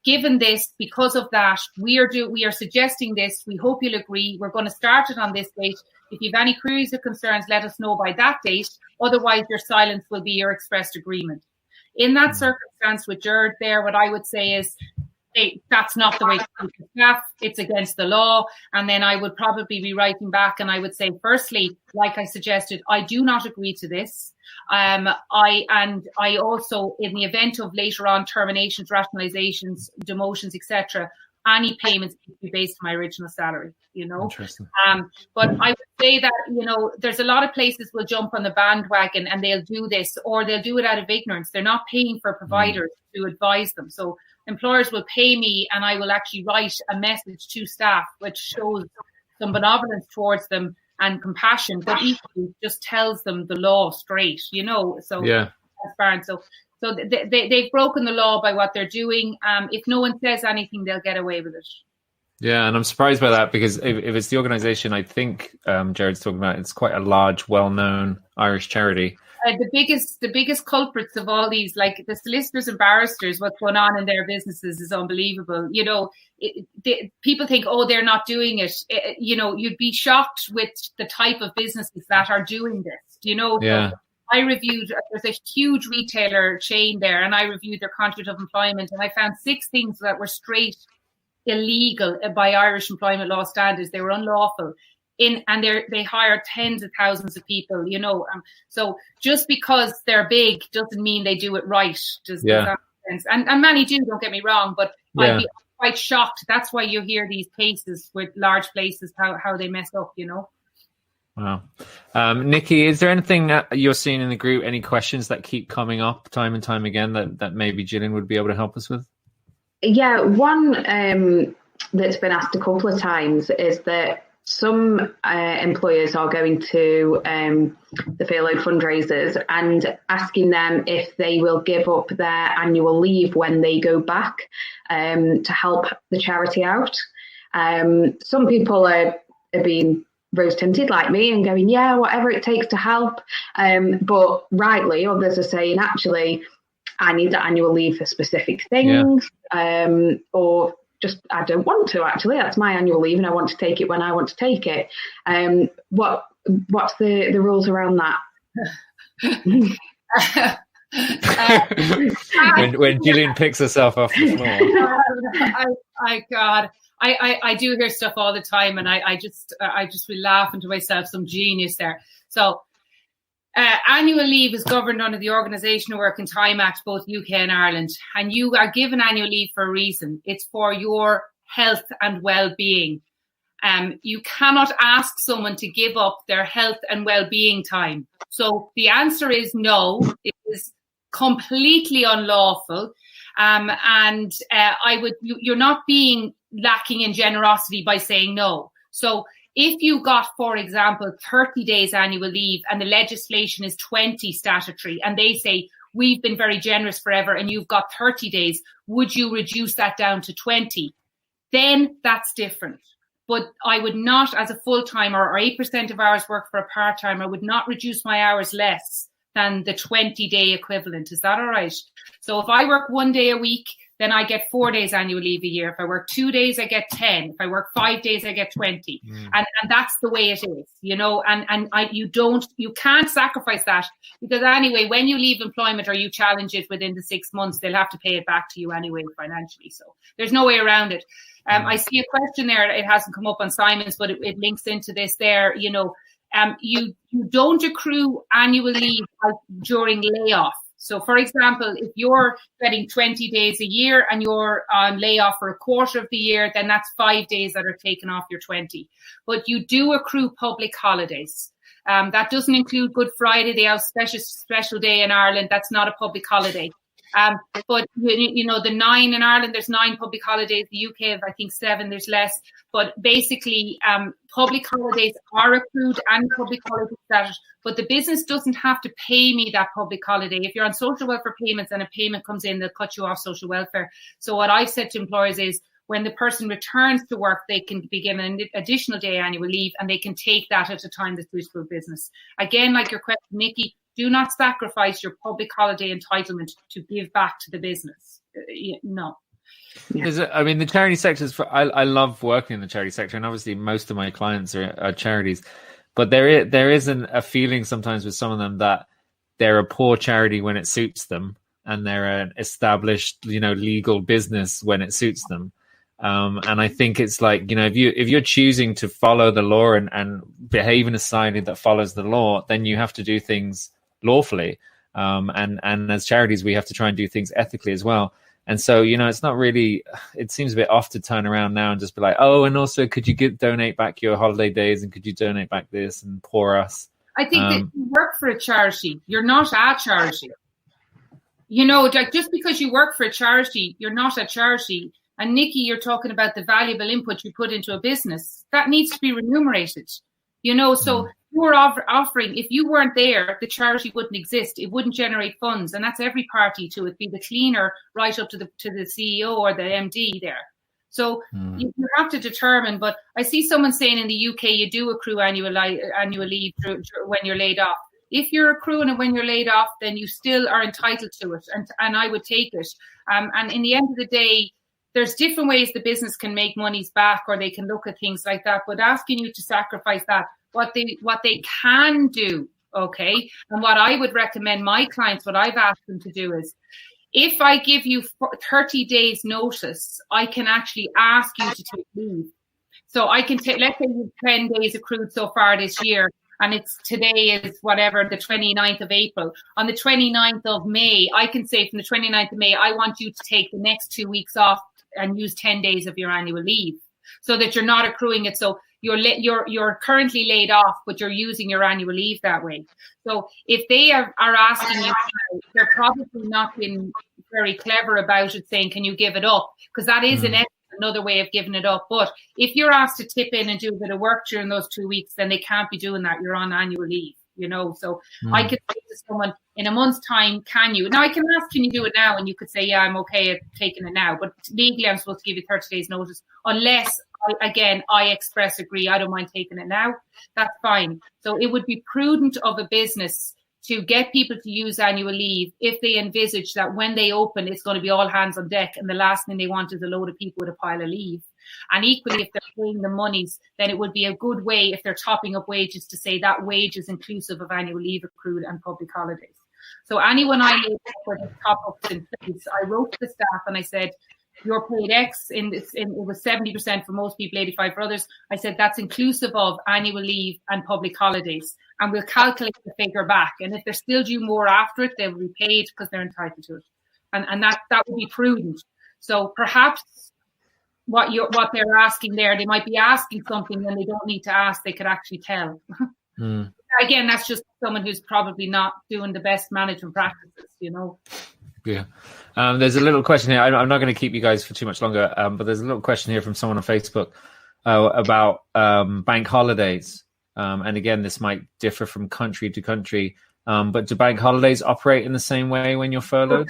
given this, because of that, we are suggesting this. We hope you'll agree. We're going to start it on this date. If you have any queries or concerns, let us know by that date. Otherwise, your silence will be your expressed agreement. In that circumstance with Jared there, what I would say is, hey, that's not the way to treat the staff. It's against the law. And then I would probably be writing back and I would say, firstly, like I suggested, I do not agree to this. I also, in the event of later on terminations, rationalizations, demotions, etc., any payments can be based on my original salary, you know. Interesting. But I would say that, you know, there's a lot of places will jump on the bandwagon and they'll do this, or they'll do it out of ignorance. They're not paying for providers to advise them. So employers will pay me and I will actually write a message to staff which shows some benevolence towards them and compassion, but equally just tells them the law straight, you know. So transparent. So they've broken the law by what they're doing. If no one says anything, they'll get away with it. Yeah, and I'm surprised by that, because if it's the organisation I think Jared's talking about, it's quite a large, well-known Irish charity. The biggest culprits of all these, like the solicitors and barristers, what's going on in their businesses is unbelievable. You know, people think, oh, they're not doing it. You know, you'd be shocked with the type of businesses that are doing this. You know, yeah. So I reviewed, there's a huge retailer chain there, and I reviewed their contract of employment, and I found 6 things that were straight illegal by Irish employment law standards. They were unlawful. And they hire tens of thousands of people, you know. So just because they're big doesn't mean they do it right. Does that make sense? And many do, don't get me wrong, but I'd be quite shocked. That's why you hear these cases with large places, how they mess up, you know. Wow. Nikki, is there anything that you're seeing in the group, any questions that keep coming up time and time again that maybe Gillian would be able to help us with? Yeah, one that's been asked a couple of times is that some employers are going to the furloughed fundraisers and asking them if they will give up their annual leave when they go back to help the charity out. Some people are being rose-tinted like me and going, yeah, whatever it takes to help. But rightly, others are saying, actually, I need the annual leave for specific things, or just I don't want to, actually. That's my annual leave and I want to take it when I want to take it. What's the rules around that? when Gillian picks herself off the floor. God, I do hear stuff all the time, and I just will laugh into myself, some genius there. So annual leave is governed under the Organisation of Work and Time Act, both UK and Ireland, and you are given annual leave for a reason. It's for your health and well-being. You cannot ask someone to give up their health and well-being time. So the answer is no. It is completely unlawful, and you're not being lacking in generosity by saying no. So if you got, for example, 30 days annual leave and the legislation is 20 statutory, and they say, we've been very generous forever and you've got 30 days, would you reduce that down to 20? Then that's different. But I would not, as a full-timer or 8% of hours work for a part-timer, I would not reduce my hours less than the 20-day equivalent. Is that all right? So if I work 1 day a week, then I get 4 days annual leave a year. If I work 2 days, I get 10. If I work 5 days, I get 20. And that's the way it is, you know, you can't sacrifice that, because anyway, when you leave employment or you challenge it within the 6 months, they'll have to pay it back to you anyway financially. So there's no way around it. I see a question there. It hasn't come up on Simon's, but it links into this there, you know. You don't accrue annual leave during layoff. So, for example, if you're getting 20 days a year and you're on layoff for a quarter of the year, then that's 5 days that are taken off your 20. But you do accrue public holidays. That doesn't include Good Friday, the special day in Ireland. That's not a public holiday. But, you know, the 9 in Ireland, there's 9 public holidays. The UK have, I think, 7, there's less. But basically, public holidays are accrued and public holiday status, but the business doesn't have to pay me that public holiday. If you're on social welfare payments and a payment comes in, they'll cut you off social welfare. So what I've said to employers is, when the person returns to work, they can be given an additional day annual leave, and they can take that at a time that's suitable business. Again, like your question, Nikki, do not sacrifice your public holiday entitlement to give back to the business. No. I mean, the charity sector is I love working in the charity sector, and obviously most of my clients are charities. But there isn't a feeling sometimes with some of them that they're a poor charity when it suits them, and they're an established, legal business when it suits them. And I think it's like, if you're choosing to follow the law and behave in a society that follows the law, then you have to do things lawfully. And as charities, we have to try and do things ethically as well. And so, it's not really, it seems a bit off to turn around now and just be like, oh, and also could you donate back your holiday days, and could you donate back this and poor us? I think that you work for a charity, you're not a charity. Just because you work for a charity, you're not a charity. And Nikki, you're talking about the valuable input you put into a business. That needs to be remunerated. So you're offering, if you weren't there, the charity wouldn't exist. It wouldn't generate funds. And that's every party to it, be the cleaner right up to the CEO or the MD there. So you have to determine. But I see someone saying in the UK, you do accrue annual leave when you're laid off. If you're accruing it when you're laid off, then you still are entitled to it. And I would take it. And in the end of the day, there's different ways the business can make monies back, or they can look at things like that. But asking you to sacrifice that, what they can do, okay? And what I would recommend my clients, what I've asked them to do is, if I give you 30 days notice, I can actually ask you to take leave. So I can take, let's say you've 10 days accrued so far this year, and today is whatever, the 29th of April. On the 29th of May, I can say from the 29th of May, I want you to take the next 2 weeks off and use 10 days of your annual leave, so that you're not accruing it. So you're currently laid off, but you're using your annual leave that way. So if they are asking you, they're probably not being very clever about it, saying, can you give it up? Because that is another way of giving it up. But if you're asked to tip in and do a bit of work during those 2 weeks, then they can't be doing that. You're on annual leave. So I could say to someone, in a month's time, can you? Now I can ask, can you do it now? And you could say, yeah, I'm okay at taking it now. But legally, I'm supposed to give you 30 days notice, unless, I express agree, I don't mind taking it now. That's fine. So it would be prudent of a business to get people to use annual leave if they envisage that when they open, it's going to be all hands on deck, and the last thing they want is a load of people with a pile of leave. And equally, if they're paying the monies, then it would be a good way, if they're topping up wages, to say that wage is inclusive of annual leave accrued and public holidays. So anyone I made for the top ups in place, I wrote to the staff and I said, you're paid X, it was 70% for most people, 85% for others. I said, that's inclusive of annual leave and public holidays. And we'll calculate the figure back. And if they're still due more after it, they will be paid because they're entitled to it. And that would be prudent. So perhaps what they're asking there, they might be asking something when they don't need to ask, they could actually tell. Again, that's just someone who's probably not doing the best management practices, Yeah. There's a little question here. I'm not going to keep you guys for too much longer, but there's a little question here from someone on Facebook about bank holidays. And again, this might differ from country to country, but do bank holidays operate in the same way when you're furloughed?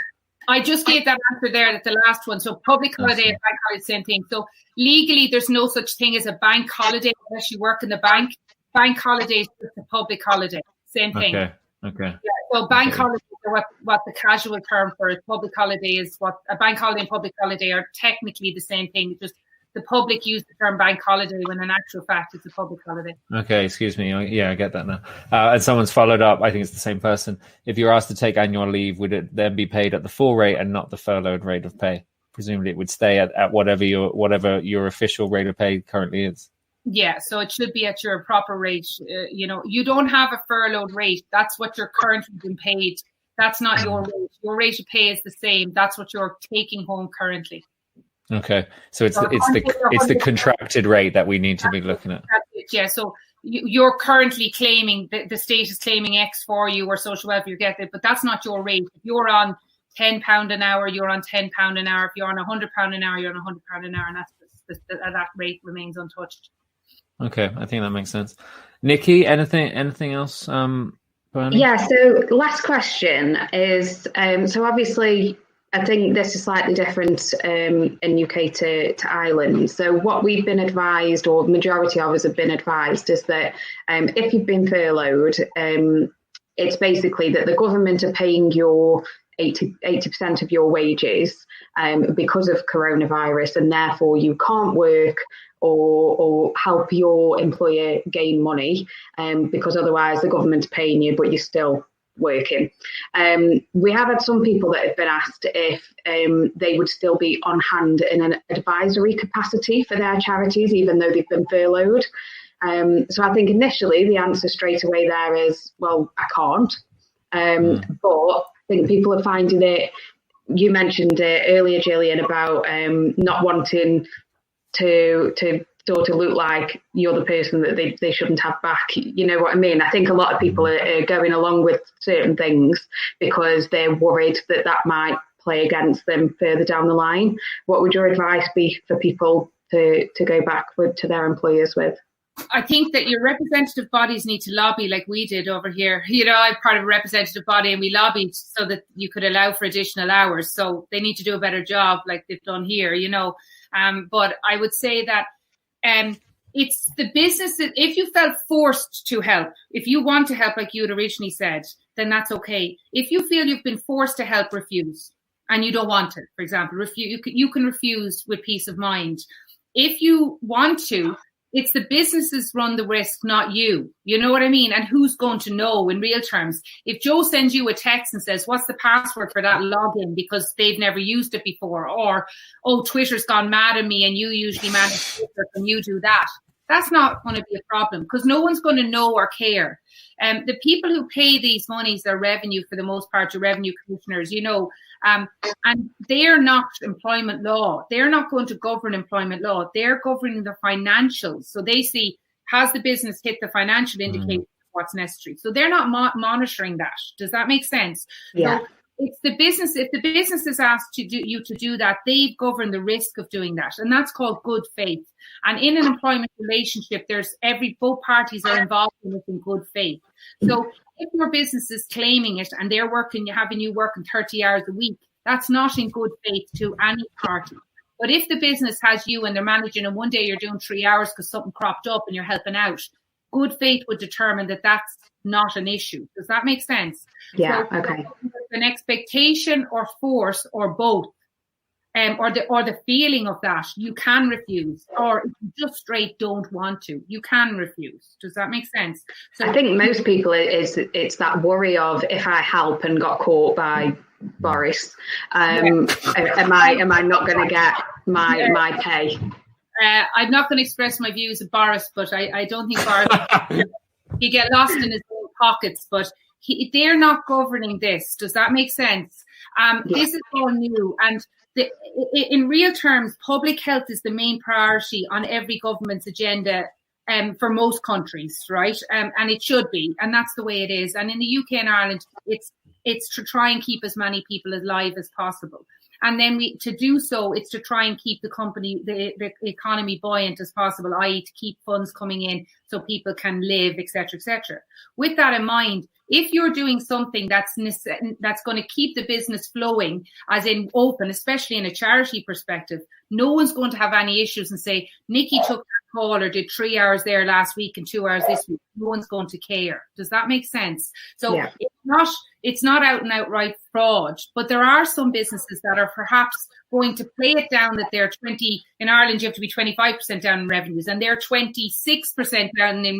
I just gave that answer there at the last one. So public holiday and bank holiday, same thing. So legally, there's no such thing as a bank holiday unless you work in the bank. Bank holiday is just a public holiday. Same thing. Okay. Yeah, so bank holidays are what the casual term for it. Public holiday is what a bank holiday and public holiday are technically the same thing. Just the public use the term bank holiday when in actual fact it's a public holiday. Okay, excuse me. Yeah, I get that now. And someone's followed up. I think it's the same person. If you're asked to take annual leave, would it then be paid at the full rate and not the furloughed rate of pay? Presumably, it would stay at whatever your official rate of pay currently is. Yeah, so it should be at your proper rate. You don't have a furloughed rate. That's what you're currently being paid. That's not your rate. Your rate of pay is the same. That's what you're taking home currently. Okay, so it's the contracted rate that we need to be looking at. Yeah, so you're currently claiming the state is claiming X for you, or social welfare, you get it, but that's not your rate. If you're on £10 an hour, you're on £10 an hour. If you're on £100 an hour, you're on £100 an hour, and that rate remains untouched. Okay, I think that makes sense. Nikki, anything else? Yeah. So last question is so obviously, I think this is slightly different in UK to Ireland. So what we've been advised, or the majority of us have been advised, is that if you've been furloughed, it's basically that the government are paying your 80% of your wages because of coronavirus, and therefore you can't work or help your employer gain money because otherwise the government's paying you, but you're still working. We have had some people that have been asked if they would still be on hand in an advisory capacity for their charities, even though they've been furloughed. So I think initially the answer straight away there is, well, I can't. But I think people are finding it. You mentioned it earlier, Gillian, about not wanting to sort of look like you're the person that they shouldn't have back. You know what I mean? I think a lot of people are going along with certain things because they're worried that that might play against them further down the line. What would your advice be for people to go back to their employers with? I think that your representative bodies need to lobby like we did over here. You know, I'm part of a representative body and we lobbied so that you could allow for additional hours. So they need to do a better job like they've done here, you know. But I would say that it's the business that if you felt forced to help, if you want to help like you had originally said, then that's okay. If you feel you've been forced to help, refuse. And you don't want it, for example, you can refuse with peace of mind. If you want to, it's the businesses run the risk, not you. You know what I mean? And who's going to know in real terms? If Joe sends you a text and says, what's the password for that login because they've never used it before? Or, oh, Twitter's gone mad at me and you usually manage Twitter and you do that. That's not going to be a problem because no one's going to know or care. The people who pay these monies, their revenue for the most part, are revenue commissioners, you know, and they're not employment law. They're not going to govern employment law. They're governing the financials. So they see, has the business hit the financial indicator of what's necessary? So they're not monitoring that. Does that make sense? Yeah. So it's the business. If the business is asked to do that, they govern the risk of doing that. And that's called good faith. And in an employment relationship, both parties are involved in it in good faith. So if your business is claiming it and they're having you working 30 hours a week, that's not in good faith to any party. But if the business has you and they're managing and one day you're doing 3 hours because something cropped up and you're helping out, good faith would determine that that's not an issue. Does that make sense? Yeah, so, okay. An expectation or force or both, or the feeling of that, you can refuse. Or if you just straight don't want to, you can refuse. Does that make sense? So I think most people it's that worry of if I help and got caught by Boris, am I not going to get my pay? I'm not going to express my views of Boris, but I don't think Boris he get lost in his own pockets. But they're not governing this. Does that make sense? This is all new, and in real terms, public health is the main priority on every government's agenda for most countries, right? And it should be, and that's the way it is. And in the UK and Ireland, it's to try and keep as many people alive as possible. And then to do so, it's to try and keep the economy buoyant as possible, i.e. to keep funds coming in so people can live, et cetera, et cetera. With that in mind, if you're doing something that's going to keep the business flowing, as in open, especially in a charity perspective, no one's going to have any issues and say, Nikki took that call or did 3 hours there last week and 2 hours this week. No one's going to care. Does that make sense? So yeah. It's not out and outright fraud, but there are some businesses that are perhaps going to play it down that they're 20, in Ireland you have to be 25% down in revenues, and they're 26% down in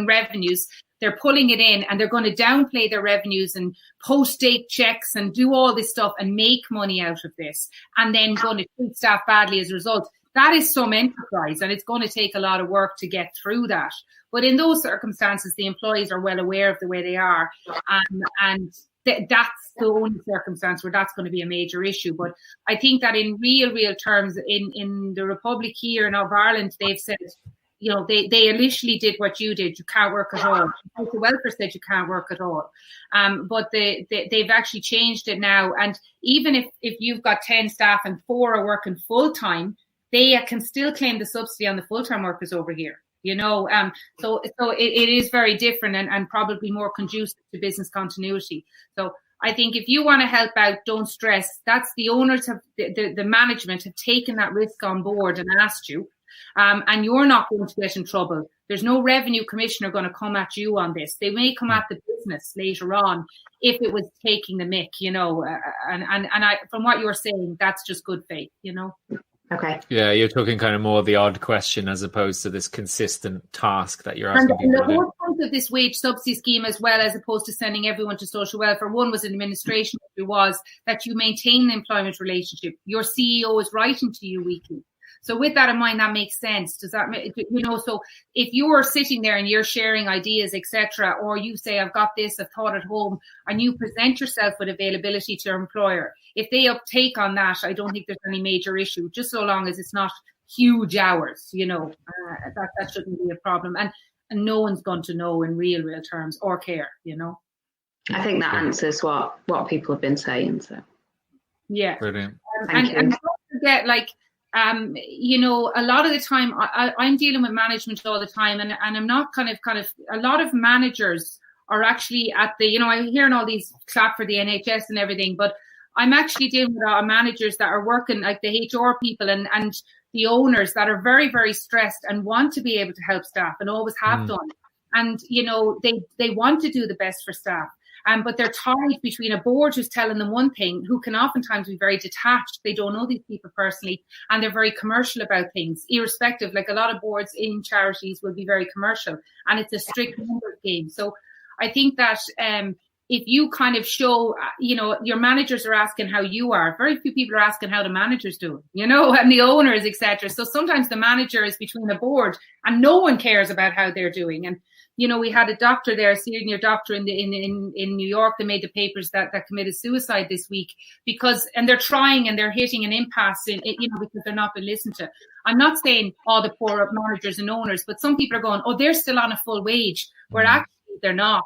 revenues. They're pulling it in and they're going to downplay their revenues and post-date checks and do all this stuff and make money out of this, and then going to treat staff badly as a result. That is some enterprise, and it's going to take a lot of work to get through that. But in those circumstances, the employees are well aware of the way they are, and that's the only circumstance where that's going to be a major issue. But I think that in real terms, in the Republic here in Ireland, they've said, you know, they initially did what you did. You can't work at all. The welfare said you can't work at all. But they've actually changed it now. And even if you've got 10 staff and 4 are working full time, they can still claim the subsidy on the full-time workers over here, you know. So it is very different and probably more conducive to business continuity. So I think if you want to help out, don't stress. That's the owners of the management have taken that risk on board and asked you, and you're not going to get in trouble. There's no revenue commissioner going to come at you on this. They may come at the business later on if it was taking the mick, and I, from what you're saying, that's just good faith, Okay. Yeah, you're talking kind of more the odd question as opposed to this consistent task that you're asking people the to do. whole point of this wage subsidy scheme, as well as opposed to sending everyone to social welfare, one was an administration issue, was that you maintain the employment relationship. Your CEO is writing to you weekly. So with that in mind, that makes sense. Does that make, so if you're sitting there and you're sharing ideas, etc., or you say, I've got this, I've thought at home, and you present yourself with availability to your employer, if they uptake on that, I don't think there's any major issue, just so long as it's not huge hours, that shouldn't be a problem. And no one's going to know in real terms or care, I think that answers what people have been saying. So yeah. Brilliant. Thank you. And don't forget, a lot of the time I'm dealing with management all the time, and I'm not kind of a lot of managers are actually at the, I'm hearing all these clap for the NHS and everything, but I'm actually dealing with managers that are working, like the HR people and the owners, that are very, very stressed and want to be able to help staff and always have done. And, they want to do the best for staff. But they're tied between a board who's telling them one thing, who can oftentimes be very detached. They don't know these people personally, and they're very commercial about things, irrespective. Like a lot of boards in charities will be very commercial, and it's a strict numbers game. So I think that if you kind of show, your managers are asking how you are. Very few people are asking how the manager's doing, and the owners, etc. So sometimes the manager is between a board, and no one cares about how they're doing. And we had a doctor there, a senior doctor in New York, that made the papers that committed suicide this week and they're trying and they're hitting an impasse because they're not being listened to. I'm not saying all the poor managers and owners, but some people are going, they're still on a full wage, where actually they're not.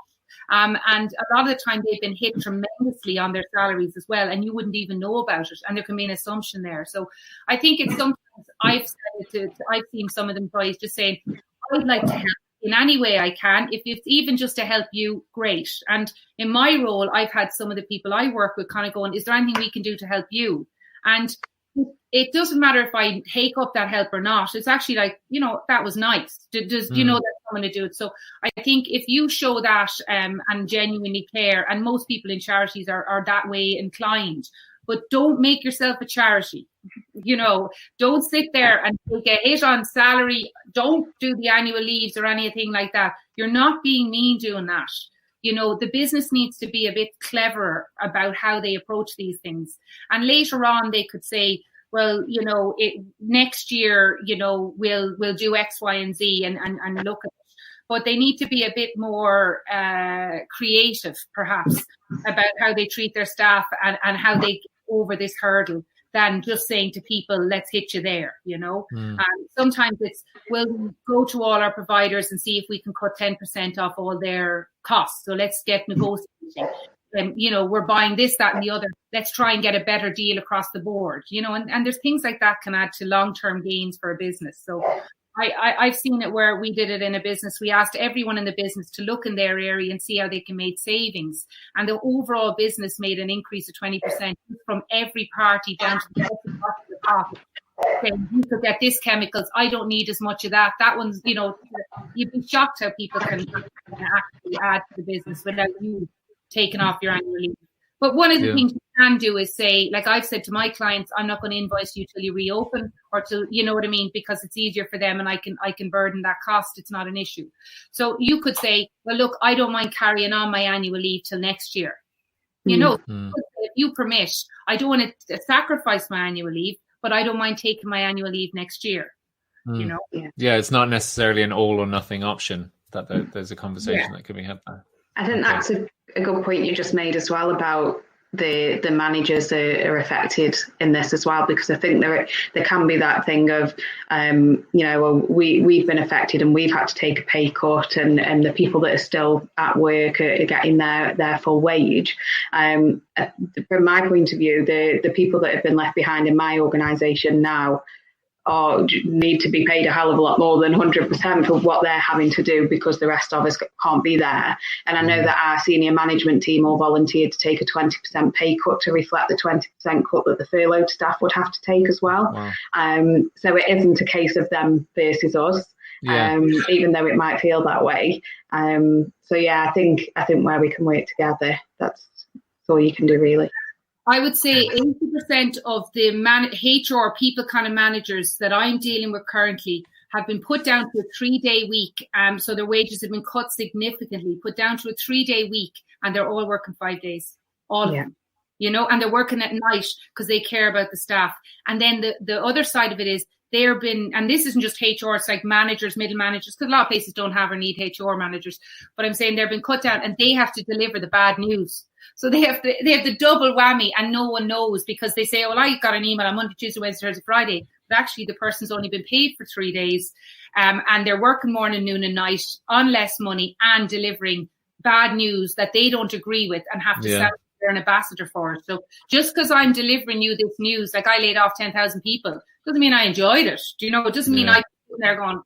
And a lot of the time they've been hit tremendously on their salaries as well, and you wouldn't even know about it, and there can be an assumption there. So I think it's sometimes I've seen some of the employees just saying, I'd like to help in any way I can. If it's even just to help you, great. And in my role, I've had some of the people I work with kind of going, is there anything we can do to help you? And it doesn't matter if I take up that help or not. It's actually like, that was nice. Does that someone to do it? So I think if you show that and genuinely care, and most people in charities are that way inclined, but don't make yourself a charity. Don't sit there and take a hit on salary. Don't do the annual leaves or anything like that. You're not being mean doing that. The business needs to be a bit cleverer about how they approach these things. And later on, they could say, well, next year, we'll do X, Y, and Z and look at it. But they need to be a bit more creative, perhaps, about how they treat their staff and how they get over this hurdle, than just saying to people, let's hit you there, Sometimes it's, we'll go to all our providers and see if we can cut 10% off all their costs. So let's get negotiating. And, we're buying this, that, and the other. Let's try and get a better deal across the board, and there's things like that can add to long-term gains for a business. So I've seen it where we did it in a business. We asked everyone in the business to look in their area and see how they can make savings. And the overall business made an increase of 20% from every party down to the top. Saying, you could get this chemicals. I don't need as much of that. That one's, you'd be shocked how people can actually add to the business without you taking off your annual leave. But one of the things you can do is say, like I've said to my clients, I'm not going to invoice you till you reopen, or till, you know what I mean, because it's easier for them and I can burden that cost. It's not an issue. So you could say, well, look, I don't mind carrying on my annual leave till next year. If you permit, I don't want to sacrifice my annual leave, but I don't mind taking my annual leave next year. Yeah, it's not necessarily an all or nothing option. That there's a conversation that could be had there. I think that's a good point you just made as well about the managers are affected in this as well, because I think there can be that thing of we've been affected and we've had to take a pay cut, and the people that are still at work are getting their full wage. From my point of view, the people that have been left behind in my organisation now need to be paid a hell of a lot more than 100% for what they're having to do, because the rest of us can't be there. And I know that our senior management team all volunteered to take a 20% pay cut to reflect the 20% cut that the furloughed staff would have to take as well. Wow. So it isn't a case of them versus us. even though it might feel that way. So yeah, I think where we can work together, that's all you can do, really. I would say 80% of the HR people kind of managers that I'm dealing with currently have been put down to a 3-day week. So their wages have been cut significantly, put down to a 3-day week, and they're all working 5 days, all of them. And they're working at night because they care about the staff. And then the other side of it is and this isn't just HR, it's like managers, middle managers, because a lot of places don't have or need HR managers. But I'm saying they've been cut down and they have to deliver the bad news. So they have the double whammy, and no one knows, because they say, well, I got an email on Monday, Tuesday, Wednesday, Thursday, Friday. But actually the person's only been paid for 3 days. And they're working morning, noon and night on less money and delivering bad news that they don't agree with and have to sell. They're an ambassador for it. So just because I'm delivering you this news, like I laid off 10,000 people, doesn't mean I enjoyed it. It doesn't mean I'm there going,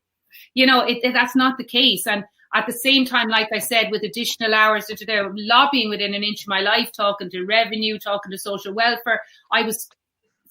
that's not the case. And at the same time, like I said, with additional hours, they're lobbying within an inch of my life, talking to revenue, talking to social welfare. I was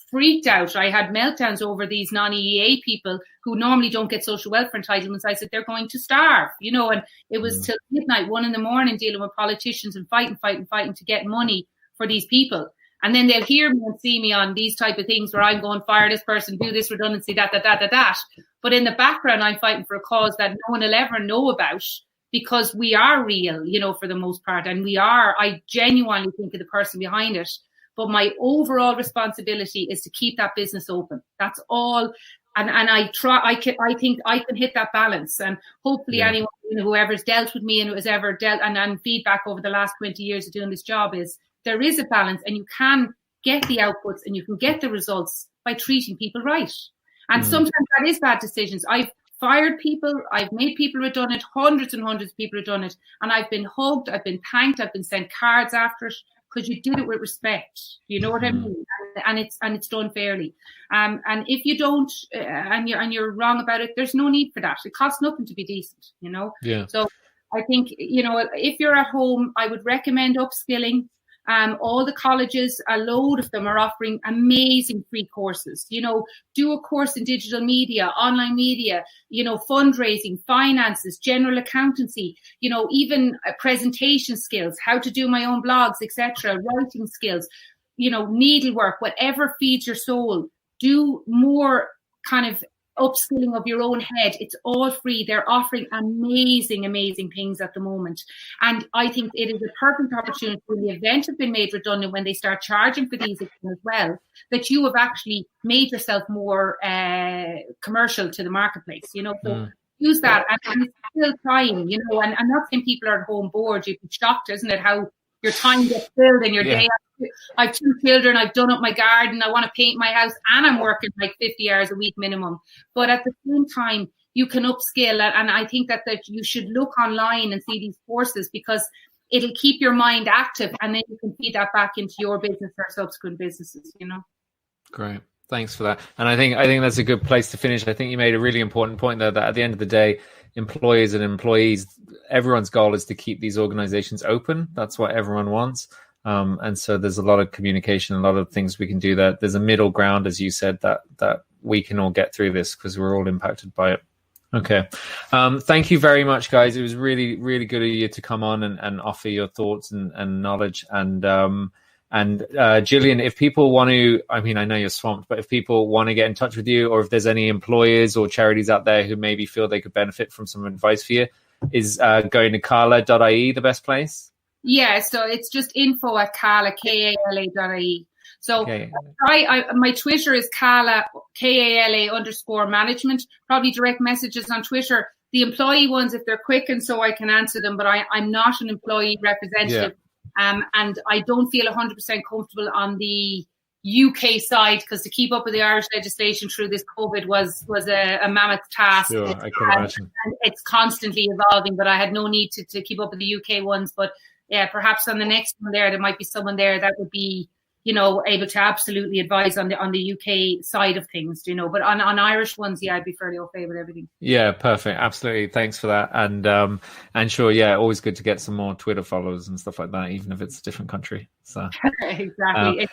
freaked out. I had meltdowns over these non-EEA people who normally don't get social welfare entitlements. I said, they're going to starve, and it was till midnight, 1 a.m, dealing with politicians and fighting to get money for these people. And then they'll hear me and see me on these type of things where I'm going, fire this person, do this redundancy, that. But in the background, I'm fighting for a cause that no one will ever know about, because we are real, for the most part. And I genuinely think of the person behind it. But my overall responsibility is to keep that business open. That's all. And I think I can hit that balance. And hopefully anyone, whoever's dealt with me and has ever dealt, and feedback over the last 20 years of doing this job, is there is a balance, and you can get the outputs and you can get the results by treating people right. And sometimes that is bad decisions. I've fired people, I've made people redundant, hundreds and hundreds of people redundant, and I've been hugged, I've been thanked, I've been sent cards after it, because you did it with respect. You know what I mean? And it's done fairly. And if you don't, and you're wrong about it, there's no need for that. It costs nothing to be decent, Yeah. So I think, if you're at home, I would recommend upskilling. All the colleges, a load of them are offering amazing free courses. Do a course in digital media, online media, fundraising, finances, general accountancy, even presentation skills, how to do my own blogs, etc., writing skills, needlework, whatever feeds your soul. Do more kind of upskilling of your own head. It's all free. They're offering amazing things at the moment. And I think it is a perfect opportunity when the event has been made redundant, when they start charging for these as well, that you have actually made yourself more commercial to the marketplace, So use that. And it's still trying, and I'm not saying people are at home bored. You'd be shocked, isn't it, how your time gets filled in your day. I have 2 children, I've done up my garden, I want to paint my house, and I'm working like 50 hours a week minimum. But at the same time, you can upskill, and I think that you should look online and see these courses, because it'll keep your mind active, and then you can feed that back into your business or subsequent businesses, Great. Thanks for that. And I think that's a good place to finish. I think you made a really important point there, that at the end of the day, employers and employees, everyone's goal is to keep these organizations open. That's what everyone wants. And so there's a lot of communication, a lot of things we can do there. There's a middle ground, as you said, that we can all get through this, because we're all impacted by it. Okay. Thank you very much, guys. It was really, really good of you to come on and offer your thoughts and knowledge. And Gillian, if people want to, I know you're swamped, but if people want to get in touch with you, or if there's any employers or charities out there who maybe feel they could benefit from some advice for you, is going to kala.ie the best place? Yeah, so it's just info@kala, KALA.ie. So my Twitter is Kala, KALA_management. Probably direct messages on Twitter. The employee ones, if they're quick and so I can answer them, but I'm not an employee representative. And I don't feel 100% comfortable on the UK side, because to keep up with the Irish legislation through this COVID was a mammoth task. Sure, I can imagine. And it's constantly evolving, but I had no need to keep up with the UK ones. But yeah, perhaps on the next one there might be someone there that would be, able to absolutely advise on the UK side of things, But on Irish ones, I'd be fairly okay with everything. Yeah, perfect. Absolutely. Thanks for that. And sure, always good to get some more Twitter followers and stuff like that, even if it's a different country. So exactly.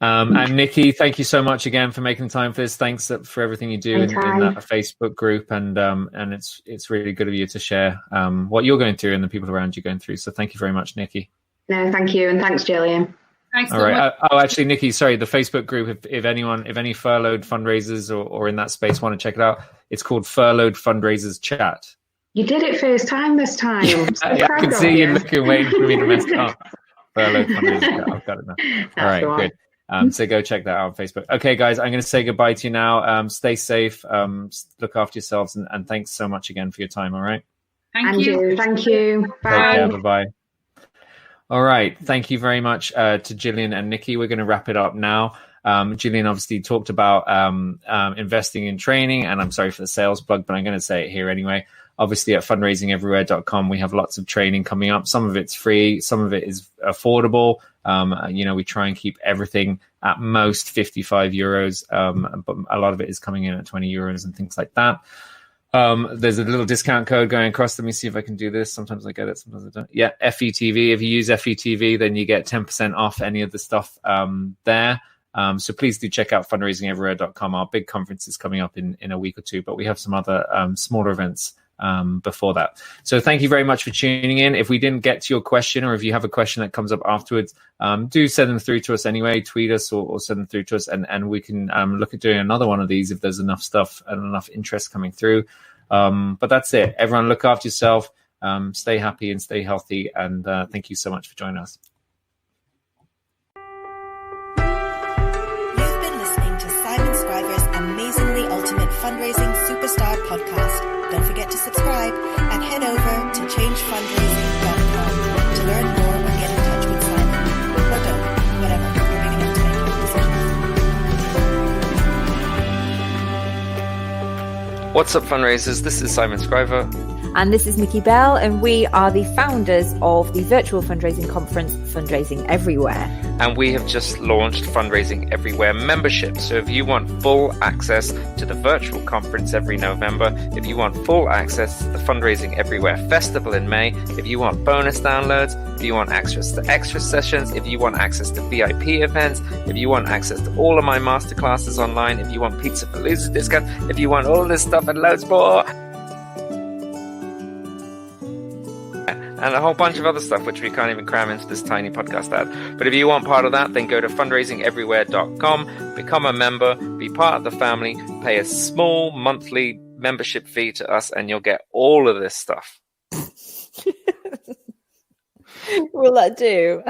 And Nikki, thank you so much again for making time for this. Thanks for everything you do in that Facebook group, and it's really good of you to share what you're going through and the people around you going through. So thank you very much, Nikki. No, thank you, and thanks, Gillian. Thanks. All right. Actually, Nikki, sorry, the Facebook group. If any furloughed fundraisers or in that space want to check it out, it's called Furloughed Fundraisers Chat. You did it first time this time. I can see you looking, waiting for me to mess it up. Furloughed Fundraisers Chat. I've got it now. All right, good. So go check that out on Facebook. Okay, guys, I'm going to say goodbye to you now. Stay safe. Look after yourselves, and thanks so much again for your time. All right. Thank you. Thank you. Bye. Take care. Bye-bye. All right. Thank you very much to Gillian and Nikki. We're going to wrap it up now. Gillian obviously talked about investing in training, and I'm sorry for the sales plug, but I'm going to say it here anyway. Obviously, at fundraisingeverywhere.com, we have lots of training coming up. Some of it's free, some of it is affordable. We try and keep everything at most 55 euros, but a lot of it is coming in at 20 euros and things like that. There's a little discount code going across. Let me see if I can do this. Sometimes I get it, sometimes I don't. Yeah, FETV. If you use FETV, then you get 10% off any of the stuff there. So please do check out fundraisingeverywhere.com. Our big conference is coming up in a week or two, but we have some other smaller events before that. So thank you very much for tuning in. If we didn't get to your question, or if you have a question that comes up afterwards, do send them through to us anyway. Tweet us or send them through to us, and we can look at doing another one of these if there's enough stuff and enough interest coming through. But that's it. Everyone look after yourself, stay happy and stay healthy, and thank you so much for joining us. You've been listening to Simon Scriver's Amazingly Ultimate Fundraising Superstar podcast. Don't forget to subscribe and head over to changefundraising.com to learn more or get in touch with Simon. Or don't, whatever, you're big enough to make your decisions. What's up, fundraisers? This is Simon Scriver. And this is Nikki Bell, and we are the founders of the virtual fundraising conference, Fundraising Everywhere. And we have just launched Fundraising Everywhere membership. So if you want full access to the virtual conference every November, if you want full access to the Fundraising Everywhere Festival in May, if you want bonus downloads, if you want access to extra sessions, if you want access to VIP events, if you want access to all of my masterclasses online, if you want Pizza Palooza discount, if you want all this stuff and loads more, and a whole bunch of other stuff which we can't even cram into this tiny podcast ad. But if you want part of that, then go to fundraisingeverywhere.com, become a member, be part of the family, pay a small monthly membership fee to us, and you'll get all of this stuff. Will that do?